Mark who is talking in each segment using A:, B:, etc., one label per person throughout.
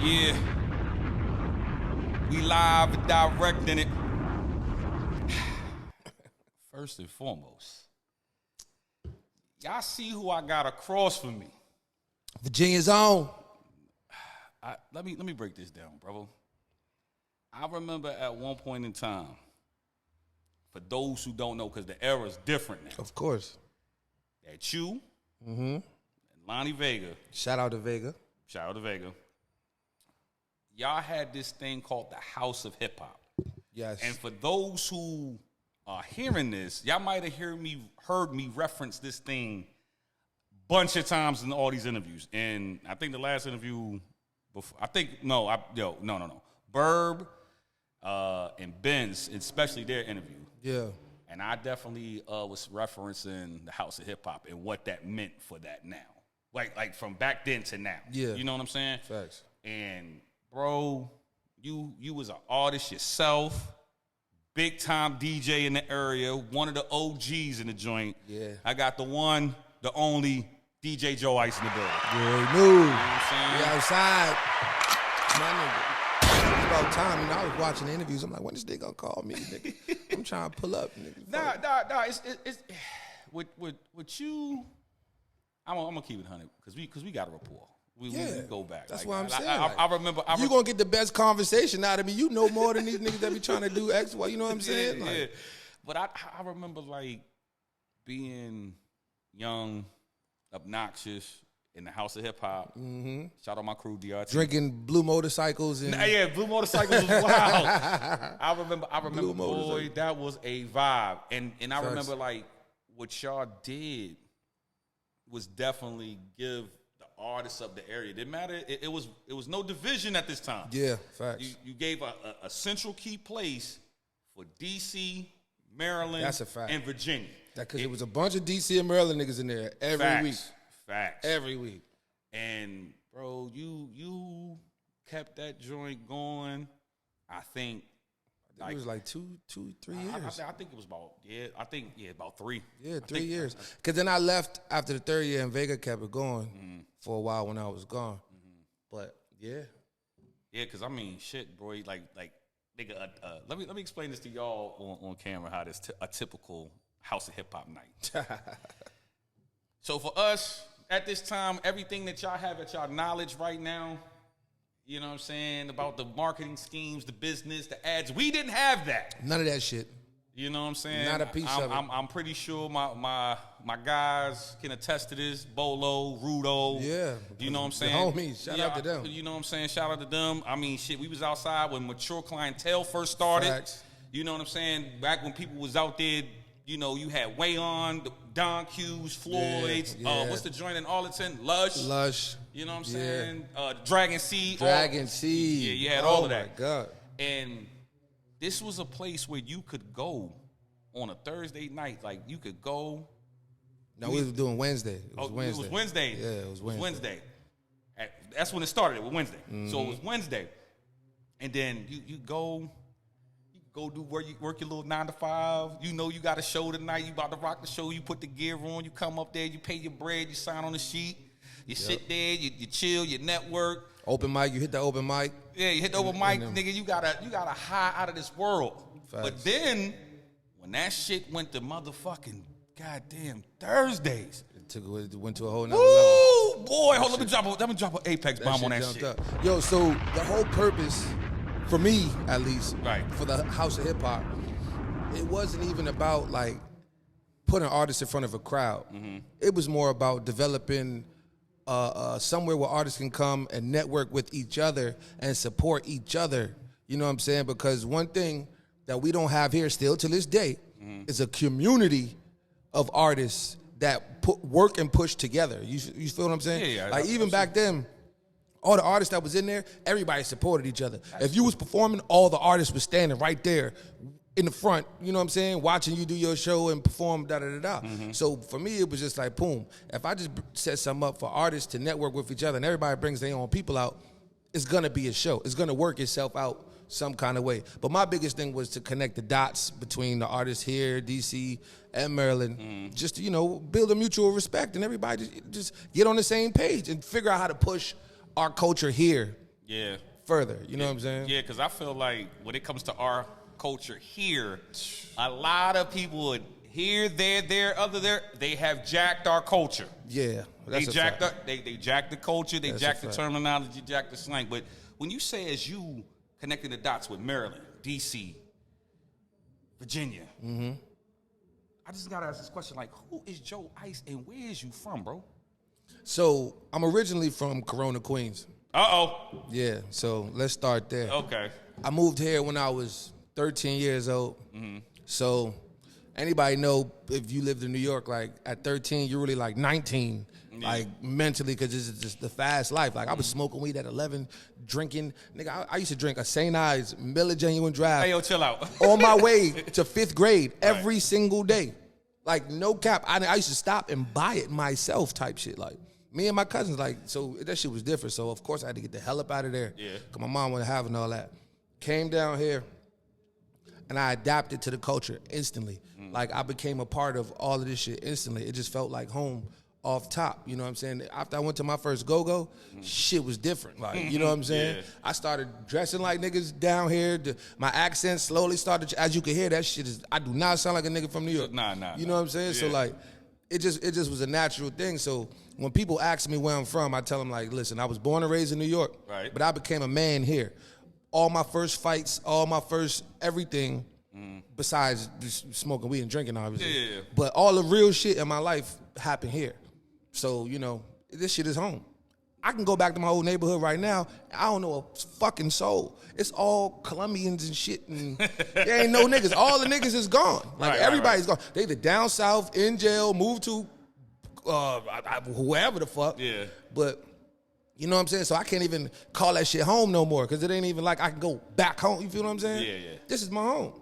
A: Yeah. We live and direct in it. First and foremost, y'all see who I got across from me.
B: Virginia's own.
A: Let me break this down, brother. I remember at one point in time, for those who don't know, because the era is different now.
B: Of course.
A: That you, and Lonnie Vega.
B: Shout out to Vega.
A: Shout out to Vega. Y'all had this thing called the House of Hip Hop.
B: Yes.
A: And for those who are hearing this, y'all might have heard me reference this thing a bunch of times in all these interviews. And I think the last interview before, no. Burb and Benz, especially their interview.
B: Yeah.
A: And I definitely was referencing the House of Hip Hop and what that meant for that now. Like from back then to now. Yeah. You know what I'm saying?
B: Facts.
A: And bro, you was an artist yourself, big time DJ in the area, one of the OGs in the joint.
B: Yeah.
A: I got the one, the only DJ JoIyce in the building.
B: Yeah, knew.
A: You know what I'm saying?
B: We outside. My nigga. It's about time. You know, I was watching the interviews. I'm like, when this nigga gonna call me, nigga? I'm trying to pull up, nigga.
A: Nah. It's with you. I'm gonna keep it 100 because we got a rapport. We go back.
B: That's
A: like,
B: what I'm saying.
A: I remember.
B: You gonna get the best conversation out of me. You know more than these niggas that be trying to do X, Y. You know what I'm saying?
A: Yeah,
B: like,
A: yeah. But I remember like being young, obnoxious in the House of Hip Hop. Mm-hmm. Shout out my crew, DRT.
B: Drinking blue motorcycles and
A: yeah, blue motorcycles was wild. I remember, boy, that was a vibe. And I remember like what y'all did was definitely give the artists of the area. It didn't matter. It was no division at this time.
B: Yeah, facts.
A: You gave a central key place for DC, Maryland,
B: that's a fact,
A: and Virginia.
B: Because it was a bunch of DC and Maryland niggas in there every week.
A: Facts.
B: Every week.
A: And bro, you kept that joint going. I think
B: it was like 2, 3 years.
A: I think it was about about 3.
B: Yeah, 3 years. Because then I left after the third year, and Vega kept it going for a while when I was gone. But yeah,
A: because I mean, shit, bro. Like nigga. Let me explain this to y'all on camera how this a typical House of Hip Hop night. So for us at this time, everything that y'all have at y'all knowledge right now. You know what I'm saying? About the marketing schemes, the business, the ads. We didn't have that.
B: None of that shit.
A: You know what I'm saying?
B: Not a piece of it.
A: I'm pretty sure my guys can attest to this. Bolo, Rudo.
B: Yeah.
A: You know what I'm saying?
B: The homies. Shout out to them.
A: You know what I'm saying? Shout out to them. I mean, shit, we was outside when Mature Clientele first started.
B: Facts.
A: You know what I'm saying? Back when people was out there, you know, you had Wayon, the Don Q's, Floyd's, what's the joint in Arlington? Lush. You know what I'm saying? Dragon Seed.
B: Dragon Seed.
A: Yeah, you had all of that.
B: Oh, my God.
A: And this was a place where you could go on a Thursday night. Like, you could go.
B: No, we was doing Wednesday. It was Wednesday.
A: It was Wednesday.
B: Yeah, it was Wednesday.
A: That's when it started. It was Wednesday. So it was Wednesday. And then you go do work your little 9 to 5. You know you got a show tonight. You about to rock the show. You put the gear on. You come up there. You pay your bread. You sign on the sheet. You sit there. You chill. You network.
B: Open mic. You hit the open mic.
A: Yeah, you hit the open mic, nigga. You got a high out of this world.
B: Facts.
A: But then when that shit went to motherfucking goddamn Thursdays,
B: it went to a whole nother
A: level.
B: Ooh,
A: boy, hold on, let me drop an Apex bomb on that shit.
B: Up. Yo, so the whole purpose, for me at least,
A: right, for
B: the House of Hip Hop, it wasn't even about like putting artists in front of a crowd. It was more about developing somewhere where artists can come and network with each other and support each other. You know what I'm saying? Because one thing that we don't have here still to this day is a community of artists that work and push together. You feel what I'm saying?
A: Yeah,
B: like even back then, all the artists that was in there, everybody supported each other. Absolutely. If you was performing, all the artists was standing right there in the front, you know what I'm saying, watching you do your show and perform, da-da-da-da. So for me, it was just like, boom, if I just set something up for artists to network with each other and everybody brings their own people out, it's going to be a show. It's going to work itself out some kind of way. But my biggest thing was to connect the dots between the artists here, D.C., and Maryland, just to, you know, build a mutual respect and everybody just get on the same page and figure out how to push our culture here
A: Yeah.
B: further. You know what I'm saying?
A: Yeah, because I feel like when it comes to our culture here, a lot of people would here, there, other there, they have jacked our culture.
B: Yeah, that's
A: they jacked the culture, they jacked the
B: fact.
A: terminology, jacked the slang. But when you say as you connecting the dots with Maryland, D.C., Virginia, I just gotta ask this question: like, who is JoIyce and where is you from, bro?
B: So I'm originally from Corona, Queens. Yeah, so let's start there.
A: Okay.
B: I moved here when I was 13 years old. So anybody know if you lived in New York, like at 13, you're really like 19, like mentally, because this is just the fast life. Like I was smoking weed at 11, drinking. Nigga, I used to drink a St. Ives Miller Genuine Draft.
A: Hey, yo, chill out.
B: On my way to 5th grade every single day. Like no cap. I used to stop and buy it myself type shit. Like me and my cousins, like, so that shit was different. So of course I had to get the hell up out of there.
A: Yeah.
B: Because my mom wasn't having all that. Came down here. And I adapted to the culture instantly. Like, I became a part of all of this shit instantly. It just felt like home off top. You know what I'm saying? After I went to my first go-go, shit was different. Like, you know what I'm saying?
A: Yeah.
B: I started dressing like niggas down here. My accent slowly started, as you can hear, that shit is, I do not sound like a nigga from New York.
A: Nah.
B: You know what I'm saying?
A: Yeah.
B: So, like, it just was a natural thing. So, when people ask me where I'm from, I tell them, like, listen, I was born and raised in New York.
A: Right.
B: But I became a man here. All my first fights, all my first everything, besides just smoking weed and drinking, obviously.
A: Yeah.
B: But all the real shit in my life happened here. So, you know, this shit is home. I can go back to my old neighborhood right now. I don't know a fucking soul. It's all Colombians and shit, and there ain't no niggas. All the niggas is gone. Like, everybody's gone. They either down south, in jail, moved to whoever the fuck.
A: Yeah.
B: But you know what I'm saying? So I can't even call that shit home no more because it ain't even like I can go back home. You feel what I'm saying?
A: Yeah.
B: This is my home.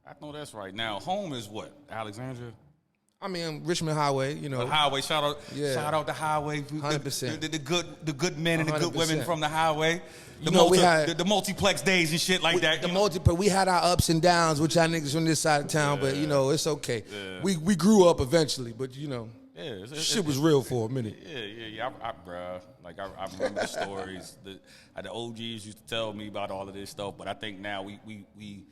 A: I know that's right. Now, home is what? Alexandria?
B: I mean, Richmond Highway, you know.
A: The highway, shout out the highway.
B: 100%.
A: The good men and the good women
B: 100%.
A: from the highway. The multiplex days and shit like that.
B: We had our ups and downs with y'all niggas from this side of town, but you know, it's okay. Yeah. We grew up eventually, but you know, shit was real for a minute.
A: Yeah. Bruh, like I remember the stories. The OGs used to tell me about all of this stuff, but I think now we've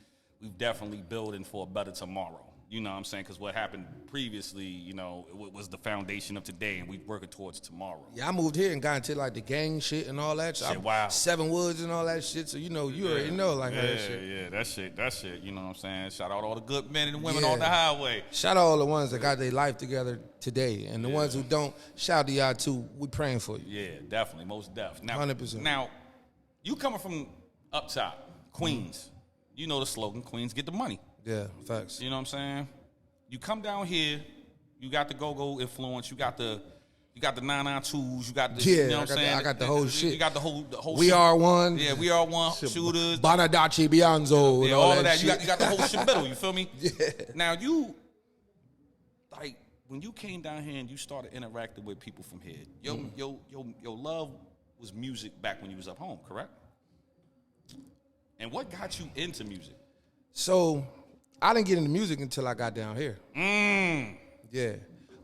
A: definitely building for a better tomorrow. You know what I'm saying? Because what happened previously, you know, it was the foundation of today, and we're working towards tomorrow.
B: Yeah, I moved here and got into like the gang shit and all that shit.
A: Wow.
B: Seven Woods and all that shit. So, you know, you already know like that shit.
A: Yeah, that shit. You know what I'm saying? Shout out all the good men and women on the highway.
B: Shout out all the ones that got their life together today. And the ones who don't, shout out to y'all too. We praying for you.
A: Yeah, definitely. Most definitely. Now,
B: 100%.
A: Now, you coming from up top, Queens. You know the slogan, Queens get the money.
B: Yeah, facts.
A: You know what I'm saying? You come down here, you got the go-go influence, you got the 992s, you got the, you know what I'm saying?
B: I got the whole shit.
A: You got the whole
B: We
A: shit.
B: Are One.
A: Yeah, We Are One, shooters.
B: Bonadachi Bianzo.
A: Yeah, all of that. You got the whole shit middle, you feel me?
B: Yeah.
A: Now you, like, when you came down here and you started interacting with people from here, your love was music back when you was up home, correct? And what got you into music?
B: So, I didn't get into music until I got down here. Yeah.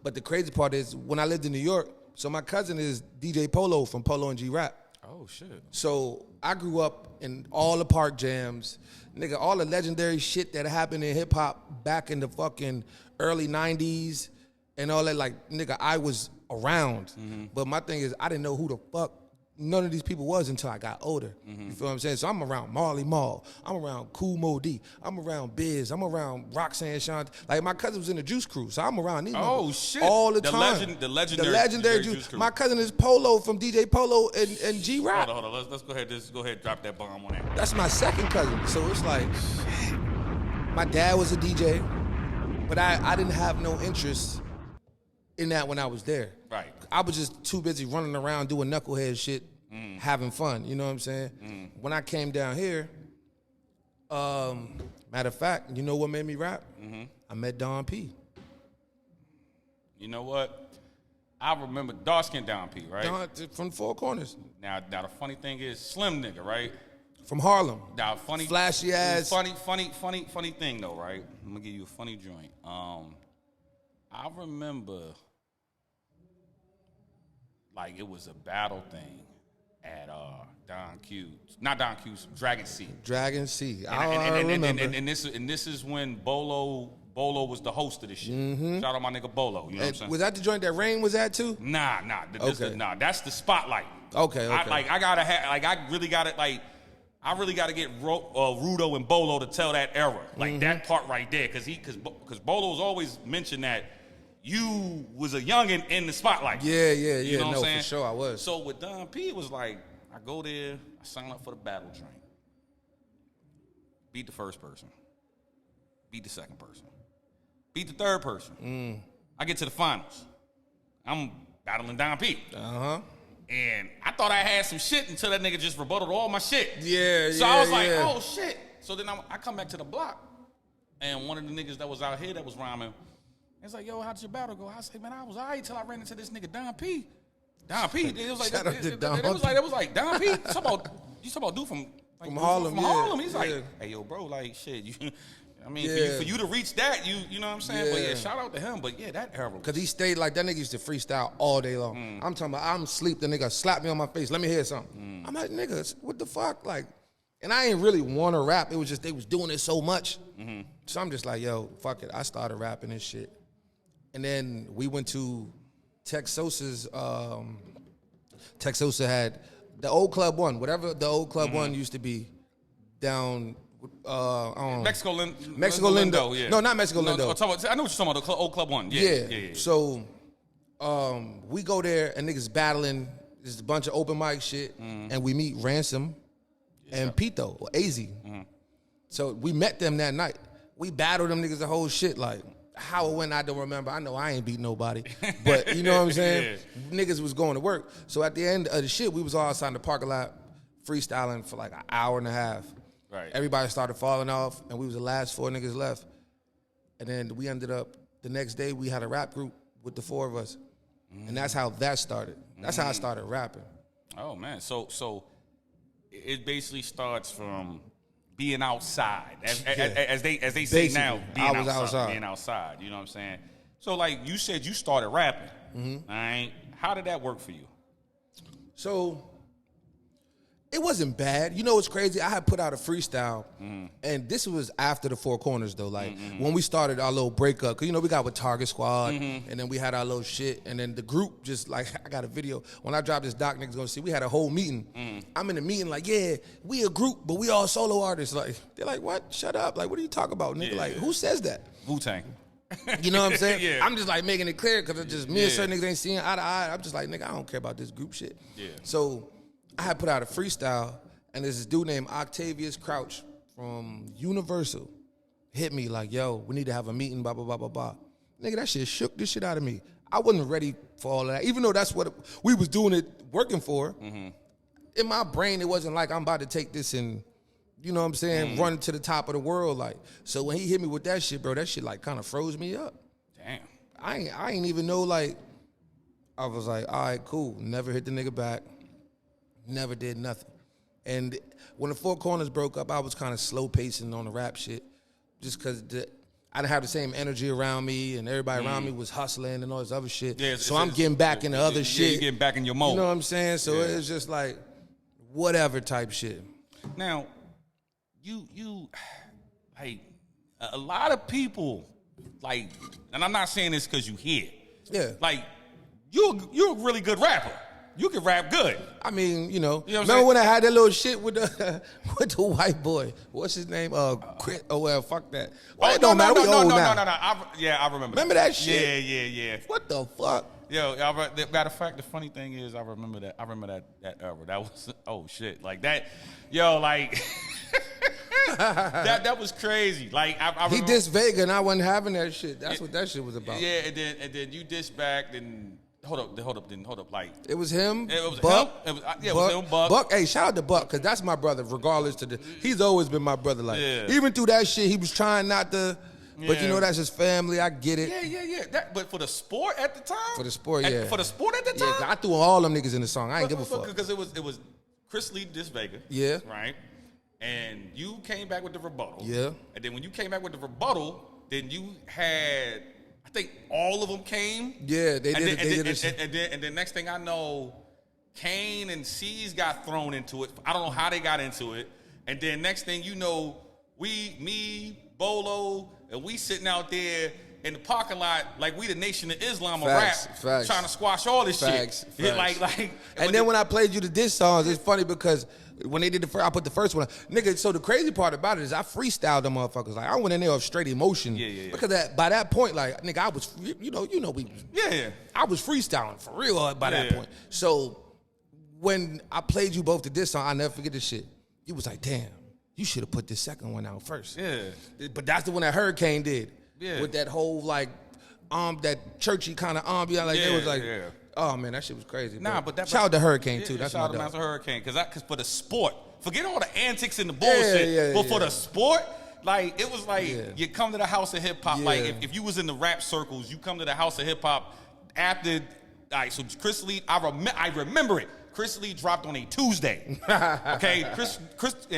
B: But the crazy part is, when I lived in New York, so my cousin is DJ Polo from Polo and G Rap.
A: Oh, shit.
B: So, I grew up in all the park jams. Nigga, all the legendary shit that happened in hip-hop back in the fucking early 90s and all that. Like, nigga, I was around. But my thing is, I didn't know who the fuck none of these people was until I got older. You feel what I'm saying? So I'm around Marley Marl. I'm around Kool Mo D. I'm around Biz. I'm around Roxanne Shant. Like, my cousin was in the Juice Crew, so I'm around these
A: shit.
B: all the time.
A: The legendary Juice Crew.
B: My cousin is Polo from DJ Polo and G Rap.
A: Hold on. Let's go ahead. And drop that bomb on that.
B: That's my second cousin. So it's like, my dad was a DJ, but I didn't have no interest in that when I was there.
A: Right.
B: I was just too busy running around doing knucklehead shit, having fun. You know what I'm saying? When I came down here, matter of fact, you know what made me rap? I met Don P.
A: You know what? I remember dark-skinned Don P, right?
B: Don from Four Corners.
A: Now the funny thing is, slim nigga, right?
B: From Harlem.
A: Now, funny,
B: flashy ass.
A: Funny thing though, right? I'm gonna give you a funny joint. I remember, like, it was a battle thing at Don Q, not Don Q, Dragon C.
B: Dragon C. I remember.
A: And this is when Bolo was the host of this shit. Mm-hmm. Shout out my nigga Bolo. You know what I'm saying?
B: Was that the joint that Rain was at too?
A: Nah. That's the spotlight.
B: Okay.
A: I really gotta get Rudo and Bolo to tell that era, like that part right there, because Bolo's always mentioned that you was a youngin' in the spotlight.
B: Yeah.
A: You know what I'm saying?
B: For sure I was.
A: So with Don P, it was like I go there, I sign up for the battle train, beat the first person, beat the second person, beat the third person. I get to the finals. I'm battling Don P. And I thought I had some shit until that nigga just rebutted all my shit. So I was like, oh shit. So then I come back to the block, and one of the niggas that was out here that was rhyming, it's like, yo, how'd your battle go? I say, man, I was all right till I ran into this nigga Don P. Don P. It was like, it was like Don P. You talking about dude from
B: Harlem?
A: Harlem. He's like, hey, yo, bro, like shit. For you to reach that, you know what I'm saying? But yeah, shout out to him. But yeah, that era.
B: Because he stayed like, that nigga used to freestyle all day long. I'm talking about, I'm asleep, the nigga slapped me on my face. Let me hear something. I'm like, nigga, what the fuck? Like, and I ain't really want to rap. It was just, they was doing it so much. So I'm just like, yo, fuck it. I started rapping and shit. And then we went to Texosa's, Texosa had the old Club One, whatever the old Club One used to be down, I don't know.
A: Mexico
B: Lindo.
A: Yeah.
B: No, not Mexico Lindo.
A: I know what you're talking about, the old Club One. Yeah.
B: So we go there and niggas battling. There's a bunch of open mic shit. And we meet Ransom and Pito, or AZ. So we met them that night. We battled them niggas the whole shit. Like, how it went, I don't remember. I know I ain't beat nobody. But you know what I'm saying? Niggas was going to work. So at the end of the shit, we was all outside the parking lot freestyling for like an hour and a half.
A: Right.
B: Everybody started falling off, and we was the last 4 niggas left. And then we ended up, the next day, we had a rap group with the 4 of us. And that's how that started. That's how I started rapping.
A: Oh, man. So it basically starts from being outside, as they say
B: Basically,
A: now, being outside. You know what I'm saying? So, like, you said you started rapping. All right? How did that work for you?
B: So it wasn't bad. You know what's crazy? I had put out a freestyle, and this was after the 4 Corners, though. Like, when we started our little breakup, because, you know, we got with Target Squad, and then we had our little shit, and then the group just, like, I got a video. When I dropped this, Doc niggas gonna see, we had a whole meeting. I'm in the meeting like, yeah, we a group, but we all solo artists. Like, they're like, what? Shut up. Like, what are you talking about, nigga? Like, who says that?
A: Wu-Tang.
B: You know what I'm saying? I'm just, like, making it clear, because it's just me and certain niggas ain't seeing eye to eye. I'm just like, nigga, I don't care about this group shit. So I had put out a freestyle, and there's this dude named Octavius Crouch from Universal hit me like, yo, we need to have a meeting, blah, blah, blah, blah, blah. Nigga, that shit shook this shit out of me. I wasn't ready for all of that. Even though that's what we was doing it, working for, in my brain, it wasn't like I'm about to take this and, you know what I'm saying, run to the top of the world. Like, so when he hit me with that shit, bro, that shit like kind of froze me up.
A: Damn.
B: I ain't even know, like, I was like, all right, cool. Never hit the nigga back. Never did nothing. And when the 4 Corners broke up, I was kind of slow pacing on the rap shit, just because I didn't have the same energy around me, and everybody around me was hustling and all this other shit. So I'm getting back into other shit.
A: You're getting back in your mode.
B: You know what I'm saying? So it was just like whatever type shit.
A: Now, you like a lot of people, like, and I'm not saying this because you here.
B: Yeah.
A: Like, you're a really good rapper. You can rap good.
B: I mean, you know
A: remember
B: when I had that little shit with the white boy? What's his name? Chris. Oh well, fuck that. Well, it don't matter. We old now.
A: No. I remember.
B: Remember that shit?
A: Yeah.
B: What the fuck?
A: Yo, matter of fact, the funny thing is, I remember that. I remember that era. That was shit. Like that. Yo, like that was crazy. Like I
B: he dissed Vega, and I wasn't having that shit. That's what that shit was about.
A: Yeah, and then you dissed back, then. Hold up. Like,
B: it was him.
A: It was
B: Buck.
A: him. It was him, Buck.
B: Buck. Hey, shout out to Buck, because that's my brother. Regardless to he's always been my brother. Like, even through that shit, he was trying not to. But you know, that's his family. I get it.
A: Yeah. But for the sport at the time.
B: For the sport, yeah.
A: For the sport at the time.
B: Yeah, I threw all them niggas in the song. I ain't give a fuck.
A: Because it was Chris Lee dissed Vega.
B: Yeah.
A: Right. And you came back with the rebuttal.
B: Yeah.
A: And then when you came back with the rebuttal, then you had. I think all of them came.
B: Yeah, they did.
A: And then next thing I know, Kane and C's got thrown into it. I don't know how they got into it. And then next thing you know, me, Bolo, and we sitting out there in the parking lot like we the Nation of Islam of rap, trying to squash all this shit. Yeah, like.
B: And then when I played you the diss songs, it's funny because when they did the first, I put the first one, nigga. So the crazy part about it is I freestyled them motherfuckers. Like I went in there of straight emotion.
A: Yeah.
B: Because by that point, like nigga, I was, we was.
A: Yeah.
B: I was freestyling for real by that point. So when I played you both the diss song, I never forget this shit. You was like, damn, you should have put this second one out first.
A: Yeah.
B: But that's the one that Hurricane did.
A: Yeah.
B: With that whole like, that churchy kind of ambiance. Like it was like, oh man, that shit was crazy.
A: Nah, but that
B: shout out to Hurricane too. That's
A: shout
B: my
A: out
B: dog.
A: to Hurricane because for the sport, forget all the antics and the bullshit. But for the sport, like it was like you come to the House of Hip Hop. Like if you was in the rap circles, you come to the House of Hip Hop after. All right, so Chris Lee, I remember it. Chris Lee dropped on a Tuesday. Okay, Chris,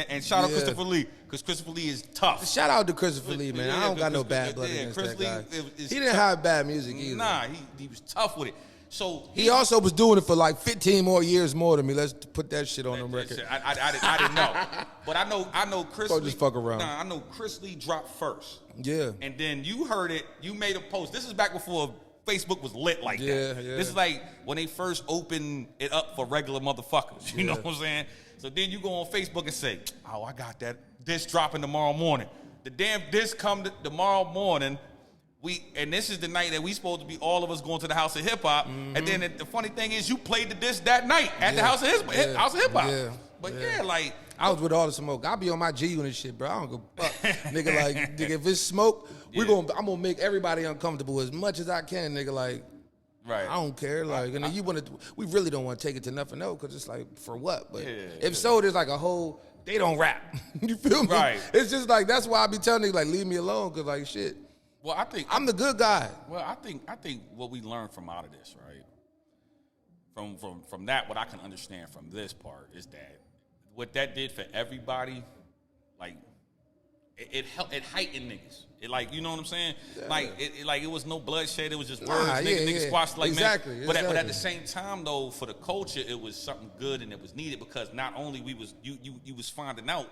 A: and shout out Christopher Lee because Christopher Lee is tough.
B: Shout out to Christopher Lee, man. I don't got no bad blood against that guy. He didn't have bad music either.
A: Nah, he was tough with it. So
B: he also was doing it for like 15 more years more than me. Let's put that shit on the record.
A: I didn't know, but I know Chris.
B: Lee, just fuck around.
A: Nah, I know Chris Lee dropped first.
B: Yeah,
A: and then you heard it. You made a post. This is back before Facebook was lit like that. Yeah. This is like when they first opened it up for regular motherfuckers. You know what I'm saying? So then you go on Facebook and say, "Oh, I got that. This dropping tomorrow morning. The damn this come tomorrow morning." And this is the night that we supposed to be all of us going to the House of Hip Hop. And then the funny thing is, you played the disc that night at the House of Hip Hop.
B: Yeah.
A: But like
B: I was with all the smoke. I'll be on my G unit shit, bro. I don't go fuck, nigga. Like nigga, if it's smoke, I'm gonna make everybody uncomfortable as much as I can, nigga. Like, I don't care. Like, and then we really don't want to take it to nothing else because it's like for what? But if so, there's like a whole. They don't rap. You feel me?
A: Right.
B: It's just like that's why I be telling niggas like leave me alone because like shit.
A: Well, I think
B: I'm the good guy.
A: Well, I think what we learned from out of this, right? From that, what I can understand from this part is that what that did for everybody, like it helped, it heightened niggas. It like, you know what I'm saying? Yeah. Like it was no bloodshed. It was just words. Niggas squashed like
B: exactly.
A: Man. But at the same time though, for the culture, it was something good and it was needed because not only you was finding out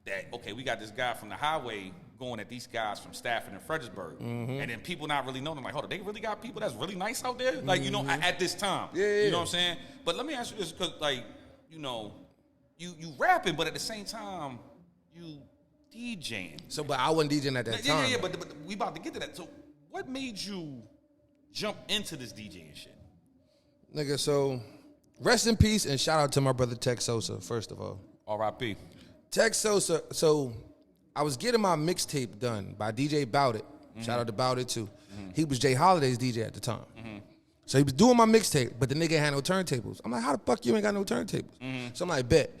A: that, okay, we got this guy from the highway going at these guys from Stafford and Fredericksburg. And then people not really knowing, like, hold on, they really got people that's really nice out there? Like, you know, at this time. You know what I'm saying? But let me ask you this, because, like, you know, you rapping, but at the same time, you DJing.
B: So, but I wasn't DJing at that time.
A: Yeah, but we about to get to that. So, what made you jump into this DJing shit?
B: Nigga, so, rest in peace and shout out to my brother Tech Sosa, first of all.
A: R.I.P.
B: Tech Sosa, so I was getting my mixtape done by DJ Bout It. Shout out to Bout It too. He was Jay Holiday's DJ at the time. So he was doing my mixtape, but the nigga had no turntables. I'm like, how the fuck you ain't got no turntables? So I'm like, bet.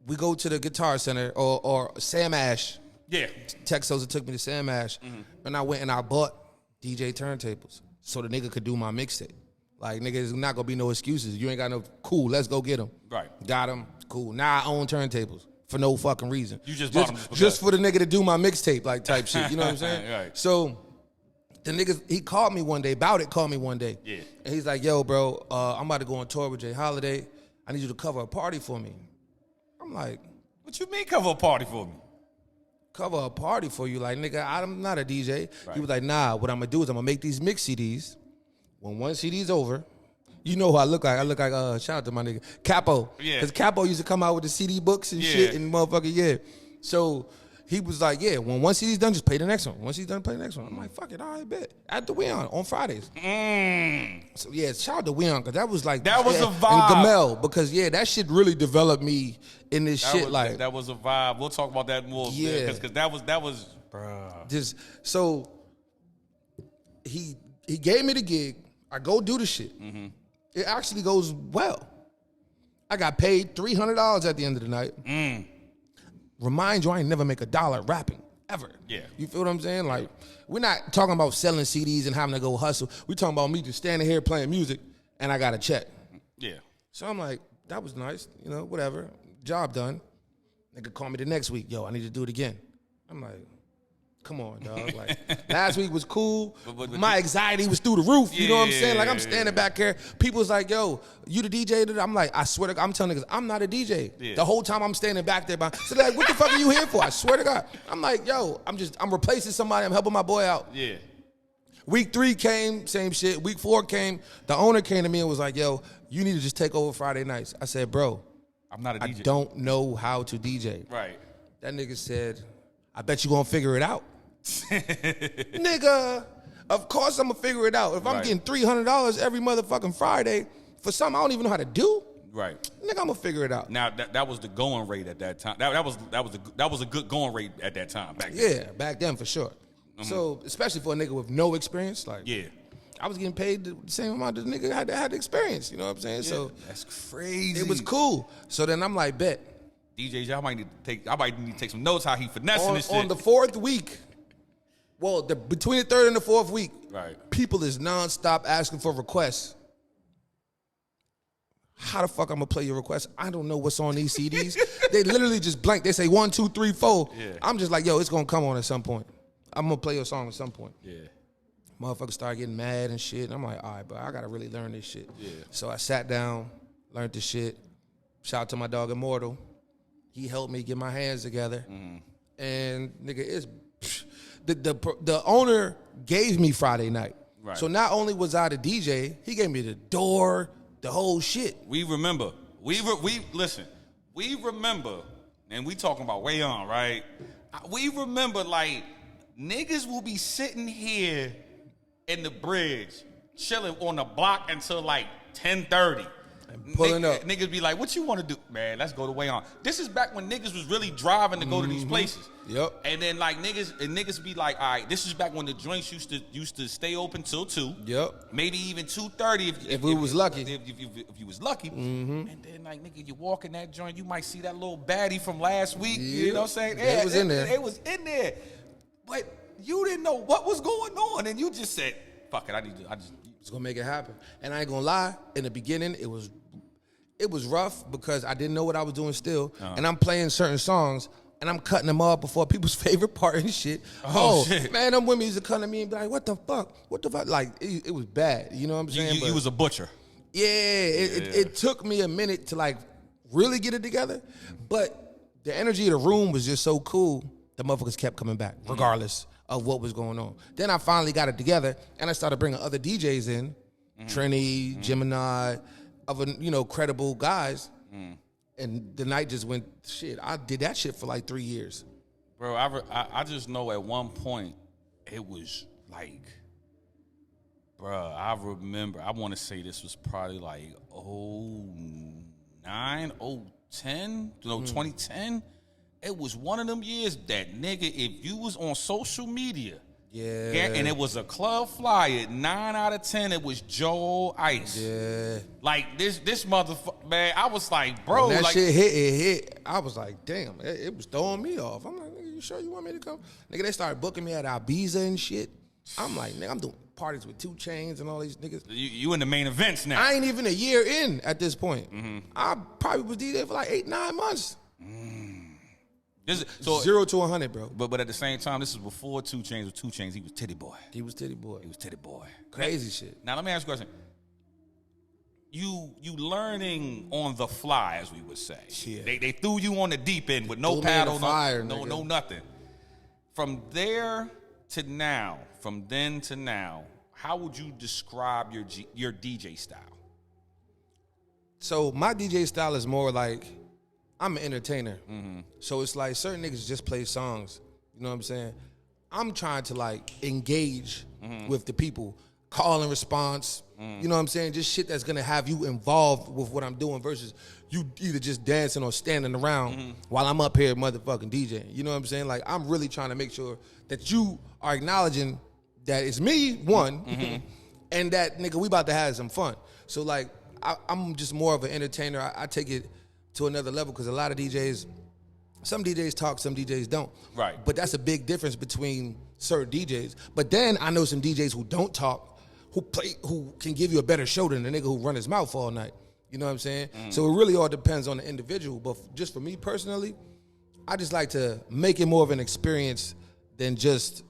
B: We go to the Guitar Center or Sam Ash.
A: Yeah.
B: Tech Sosa took me to Sam Ash, and I went and I bought DJ turntables so the nigga could do my mixtape. Like, nigga, there's not gonna be no excuses. You ain't got no, cool, let's go get them.
A: Right.
B: Got them, cool. Now I own turntables. For no fucking reason.
A: You just bought them
B: just for the nigga to do my mixtape, like type shit. You know what I'm saying?
A: Right.
B: So the nigga, he called me one day, Bout It called me one day.
A: Yeah.
B: And he's like, yo, bro, I'm about to go on tour with Jay Holiday. I need you to cover a party for me. I'm like,
A: what you mean cover a party for me?
B: Cover a party for you? Like, nigga, I'm not a DJ.
A: Right.
B: He was like, nah, what I'm gonna do is I'm gonna make these mix CDs. When one CD's over, you know who I look like. I look like, shout out to my nigga, Capo.
A: Yeah.
B: Because Capo used to come out with the CD books and shit and motherfucker, So he was like, yeah, when one CD's done, just play the next one. Once he's done, play the next one. I'm like, fuck it, all right, bet. At the Weon on Fridays. So yeah, shout out to Weon, because that was like.
A: That was a vibe.
B: And Gamel, because that shit really developed me in this shit.
A: That was a vibe. We'll talk about that more.
B: Yeah.
A: Because that was, bruh.
B: Just, so he gave me the gig. I go do the shit. It actually goes well. I got paid $300 at the end of the night. Remind you, I ain't never make $1 rapping, ever.
A: Yeah.
B: You feel what I'm saying? Like, we're not talking about selling CDs and having to go hustle. We're talking about me just standing here playing music and I got a check.
A: Yeah.
B: So I'm like, that was nice, whatever. Job done. Nigga call me the next week. Yo, I need to do it again. I'm like, come on, dog. Like, last week was cool.
A: But
B: my anxiety was through the roof. You know what I'm saying? Like, I'm standing
A: yeah.
B: back here. People's like, yo, you the DJ? I'm like, I swear to God, I'm telling niggas, I'm not a DJ.
A: Yeah.
B: The whole time I'm standing back there. So they're like, what the fuck are you here for? I swear to God. I'm like, yo, I'm replacing somebody. I'm helping my boy out.
A: Yeah.
B: Week 3 came, same shit. Week 4 came. The owner came to me and was like, yo, you need to just take over Friday nights. I said, bro,
A: I'm not a DJ.
B: I don't know how to DJ.
A: Right.
B: That nigga said, I bet you gonna figure it out. Nigga, of course I'm gonna figure it out. If I'm getting $300 every motherfucking Friday for something I don't even know how to do,
A: right?
B: Nigga, I'm gonna figure it out.
A: Now that was the going rate at that time. That was a good going rate at that time back then.
B: Yeah, back then for sure. So especially for a nigga with no experience, like I was getting paid the same amount that the nigga had the experience. You know what I'm saying? Yeah, so
A: that's crazy.
B: It was cool. So then I'm like, bet.
A: DJs, I might need to take some notes how he finessing this shit.
B: On the 4th week, well, between the 3rd and the 4th week,
A: right?
B: People is nonstop asking for requests. How the fuck I'm gonna play your request? I don't know what's on these CDs. They literally just blank. They say 1, 2, 3, 4.
A: Yeah.
B: I'm just like, yo, it's gonna come on at some point. I'm gonna play your song at some point.
A: Yeah.
B: Motherfuckers start getting mad and shit. And I'm like, all right, but I gotta really learn this shit.
A: Yeah.
B: So I sat down, learned the shit. Shout out to my dog Immortal. He helped me get my hands together. And nigga, it's the owner gave me Friday night. Right. So not only was I the DJ, he gave me the door, the whole shit.
A: We remember. Listen. We remember, and we talking about way on, right? We remember, like, niggas will be sitting here in the bridge, chilling on the block until like 10:30.
B: Pulling up.
A: Niggas be like, what you want to do? Man, let's go the way on. This is back when niggas was really driving to go to these places.
B: Yep.
A: And then like niggas be like, all right, this is back when the joints used to stay open till 2.
B: Yep.
A: Maybe even 2:30
B: if we was lucky.
A: If you was lucky. And then like nigga, you walk in that joint, you might see that little baddie from last week. Yep. You know what I'm saying?
B: It was in there.
A: It was in there. But you didn't know what was going on, and you just said, fuck it, I just
B: gonna make it happen. And I ain't gonna lie, in the beginning it was rough because I didn't know what I was doing still. And I'm playing certain songs and I'm cutting them off before people's favorite part and shit. Shit. Man, them women used to come to me and be like, what the fuck? What the fuck? Like, it was bad. You know what I'm saying?
A: You was a butcher.
B: Yeah, it took me a minute to like really get it together. But the energy of the room was just so cool, the motherfuckers kept coming back, regardless of what was going on. Then I finally got it together and I started bringing other DJs in, Trini, Gemini, other, credible guys. And the night just went, shit, I did that shit for like 3 years.
A: Bro, I just know at one point it was like, bro, I remember, I want to say this was probably like 09, 010, 2010. It was one of them years that, nigga, if you was on social media, and it was a club flyer, 9 out of 10, it was JoIyce.
B: Yeah.
A: Like, this motherfucker, man, I was like, bro.
B: When that
A: like,
B: shit hit. I was like, damn, it was throwing me off. I'm like, nigga, you sure you want me to come? Nigga, they started booking me at Ibiza and shit. I'm like, nigga, I'm doing parties with 2 Chainz and all these niggas.
A: You in the main events now.
B: I ain't even a year in at this point. I probably was DJ for like 8-9 months. So 0 to 100, bro.
A: But at the same time, this is before 2 Chainz. With 2 Chainz, he was Titty Boy.
B: He was Titty Boy.
A: Crazy
B: shit.
A: Now let me ask you a question. You learning on the fly, as we would say.
B: Yeah.
A: They threw you on the deep end with no paddle, no nothing. From there to now, from then to now, how would you describe your DJ style?
B: So my DJ style is more like, I'm an entertainer. So it's like certain niggas just play songs. You know what I'm saying? I'm trying to like engage with the people, call and response. You know what I'm saying? Just shit that's gonna have you involved with what I'm doing versus you either just dancing or standing around while I'm up here motherfucking DJing. You know what I'm saying? Like, I'm really trying to make sure that you are acknowledging that it's me, one, and that, nigga, we about to have some fun. So like, I'm just more of an entertainer. I take it to another level because a lot of DJs, some DJs talk, some DJs don't.
A: Right.
B: But that's a big difference between certain DJs. But then I know some DJs who don't talk, who can give you a better show than the nigga who run his mouth all night. You know what I'm saying? So it really all depends on the individual. But just for me personally, I just like to make it more of an experience than just,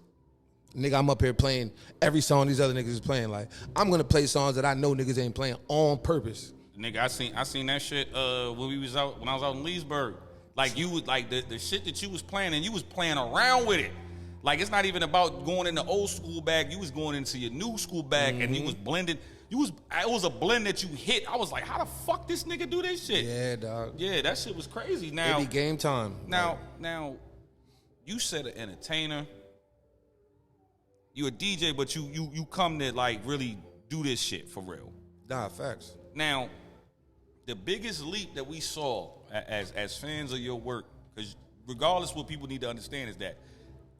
B: nigga, I'm up here playing every song these other niggas is playing. Like, I'm gonna play songs that I know niggas ain't playing on purpose.
A: Nigga, I seen that shit when I was out in Leesburg. Like, you would, like, the shit that you was playing, and you was playing around with it. Like, it's not even about going in the old school bag. You was going into your new school bag, and you was blending. It was a blend that you hit. I was like, how the fuck this nigga do this shit?
B: Yeah, dog.
A: Yeah, that shit was crazy. Now,
B: it be game time.
A: Now, you said an entertainer. You a DJ, but you come to, like, really do this shit for real.
B: Nah, facts.
A: Now, the biggest leap that we saw as fans of your work, because regardless what people need to understand is that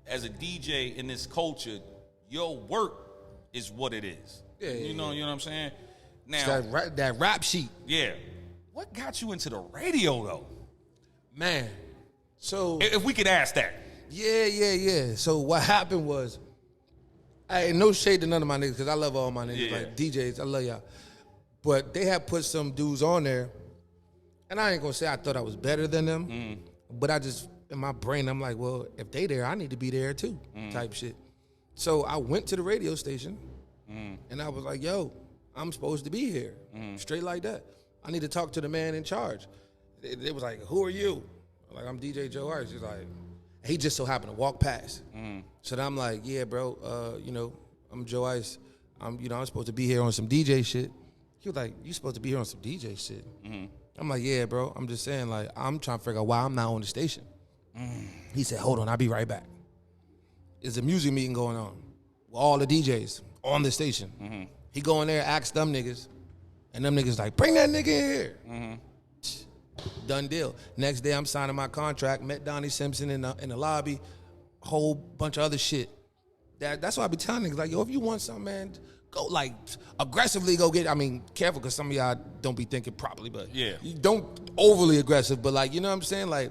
A: as a DJ in this culture, your work is what it is.
B: Yeah,
A: you know what I'm saying?
B: Now, that rap sheet.
A: Yeah. What got you into the radio though?
B: Man, so
A: if we could ask that.
B: Yeah. So what happened was, I ain't no shade to none of my niggas, because I love all my niggas, like DJs, I love y'all. But they had put some dudes on there, and I ain't gonna say I thought I was better than them, but I just, in my brain, I'm like, well, if they there, I need to be there too, type shit. So I went to the radio station, and I was like, yo, I'm supposed to be here, straight like that. I need to talk to the man in charge. They was like, who are you? I'm like, I'm DJ JoIyce. He's like, he just so happened to walk past. So then I'm like, yeah, bro, I'm JoIyce. I'm supposed to be here on some DJ shit. He was like, you supposed to be here on some DJ shit. I'm like, yeah, bro. I'm just saying, like, I'm trying to figure out why I'm not on the station. He said, hold on, I'll be right back. There's a music meeting going on with all the DJs on the station. He go in there, ask them niggas, and them niggas like, bring that nigga in here. Done deal. Next day, I'm signing my contract. Met Donnie Simpson in the lobby. Whole bunch of other shit. That's why I be telling niggas, like, yo, if you want something, man, go, like, aggressively go get it. I mean, careful, because some of y'all don't be thinking properly, but you don't overly aggressive, but, like, you know what I'm saying? Like,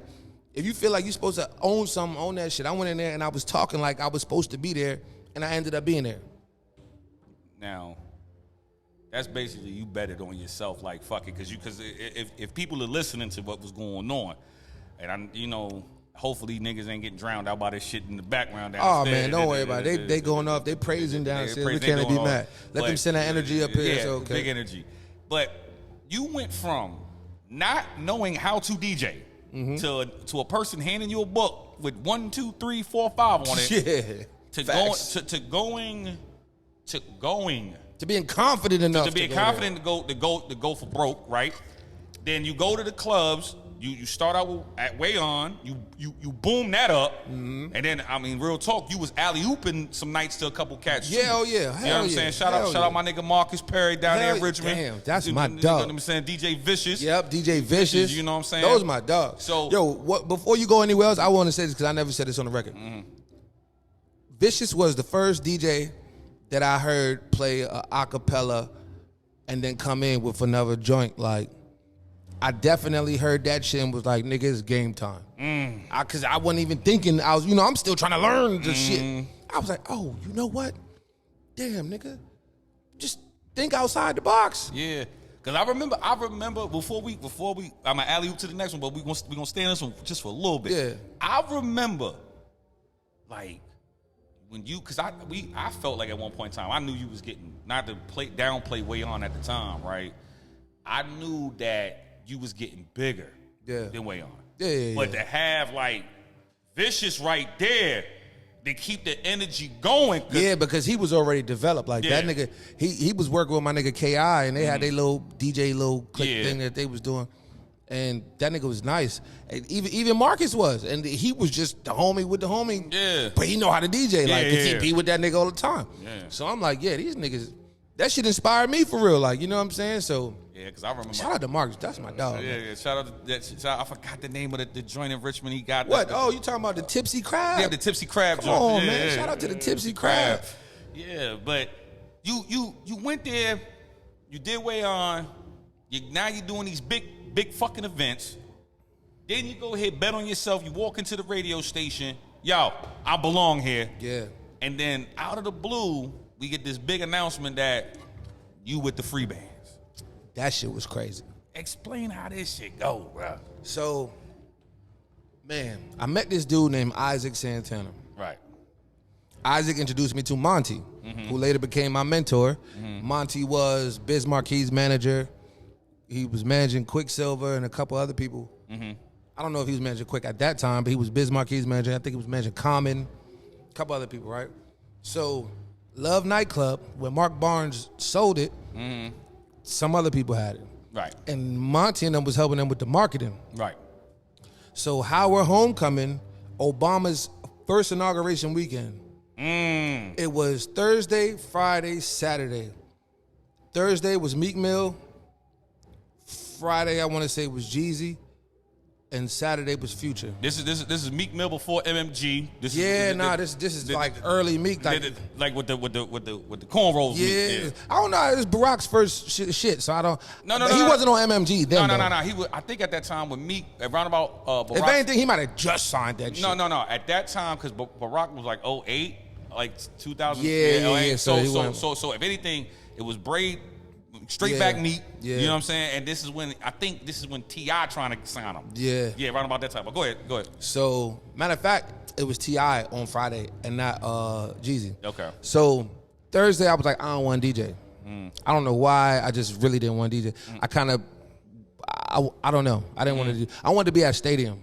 B: if you feel like you're supposed to own something, own that shit. I went in there and I was talking like I was supposed to be there, and I ended up being there.
A: Now, that's basically you betted on yourself, like, fuck it, because if people are listening to what was going on, and hopefully niggas ain't getting drowned out by this shit in the background downstairs.
B: Oh man, don't worry about it. They going off, they praising downstairs. We can't be mad. Let them send that energy up here.
A: Yeah,
B: so okay.
A: Big energy. But you went from not knowing how to DJ to a person handing you a book with 1, 2, 3, 4, 5 on it.
B: Yeah. To being confident enough.
A: To being confident to go for broke, right? Then you go to the clubs. You start out at Way On. You boom that up, and then real talk. You was alley-ooping some nights to a couple cats.
B: Yeah, oh yeah,
A: you know what I'm saying? Shout out my nigga Marcus Perry down there in Richmond.
B: Damn, that's my dog.
A: You know what I'm saying? DJ Vicious.
B: Yep, DJ Vicious.
A: You know what I'm saying?
B: Those my dogs. So before you go anywhere else, I want to say this because I never said this on the record. Vicious was the first DJ that I heard play a acapella and then come in with another joint. Like, I definitely heard that shit and was like, nigga, it's game time. Because I wasn't even thinking. I'm still trying to learn the shit. I was like, oh, you know what? Damn, nigga. Just think outside the box.
A: Yeah. Because I remember before we, I'm going to alley-oop to the next one, but we're going to stay on this one just for a little bit.
B: Yeah.
A: I remember, like, when because I felt like at one point in time, I knew you was getting, not to downplay Way On at the time, right? I knew that you was getting bigger than Way On.
B: Yeah.
A: But to have, like, Vicious right there, to keep the energy going.
B: Yeah, because he was already developed. Like, that nigga, he was working with my nigga K.I., and they had their little DJ click thing that they was doing. And that nigga was nice. And even Marcus was. And he was just the homie with the homie.
A: Yeah.
B: But he know how to DJ. Like, because he be with that nigga all the time. Yeah. So I'm like, yeah, these niggas, that shit inspired me for real. Like, you know what I'm saying? So,
A: yeah, because I remember.
B: Shout out to Marcus. That's my dog.
A: Yeah. Shout out to that. I forgot the name of the joint in Richmond he got.
B: What? You talking about the Tipsy Crab?
A: Yeah, the Tipsy Crab joint.
B: Come on, man. Shout out to the Tipsy Crab.
A: Yeah, but you went there. You did Way On. Now you're doing these big fucking events. Then you go ahead, bet on yourself. You walk into the radio station. Yo, I belong here.
B: Yeah.
A: And then out of the blue, we get this big announcement that you with the free bands.
B: That shit was crazy.
A: Explain how this shit go, bro.
B: So, man, I met this dude named Isaac Santana.
A: Right.
B: Isaac introduced me to Monty, who later became my mentor. Monty was Biz Marquis' manager. He was managing Quicksilver and a couple other people. I don't know if he was managing Quick at that time, but he was Biz Marquis' manager. I think he was managing Common, a couple other people, right? So Love Nightclub, when Mark Barnes sold it, some other people had it.
A: Right.
B: And Monty and them was helping them with the marketing.
A: Right.
B: So Howard Homecoming, Obama's first inauguration weekend. It was Thursday, Friday, Saturday. Thursday was Meek Mill. Friday, I want to say, was Jeezy. And Saturday was Future.
A: This is Meek Mill before MMG. This is
B: like early Meek,
A: like with the cornrows.
B: Yeah.
A: Meek,
B: I don't know. It was Barack's first shit, so I don't.
A: No.
B: He wasn't on MMG then.
A: No. He was. I think at that time with Meek, around about Barack.
B: If anything, he might have just signed that shit.
A: No. At that time, because Barack was like 08, like 2000.
B: Yeah.
A: So if anything, it was Braid. Straight back Meek, you know what I'm saying? And this is when T.I. trying to sign him. Yeah, around about that time. But go ahead.
B: So, matter of fact, it was T.I. on Friday and not Jeezy.
A: Okay.
B: So, Thursday, I was like, I don't want DJ. I don't know why. I just really didn't want DJ. I don't know. I didn't want to do. I wanted to be at Stadium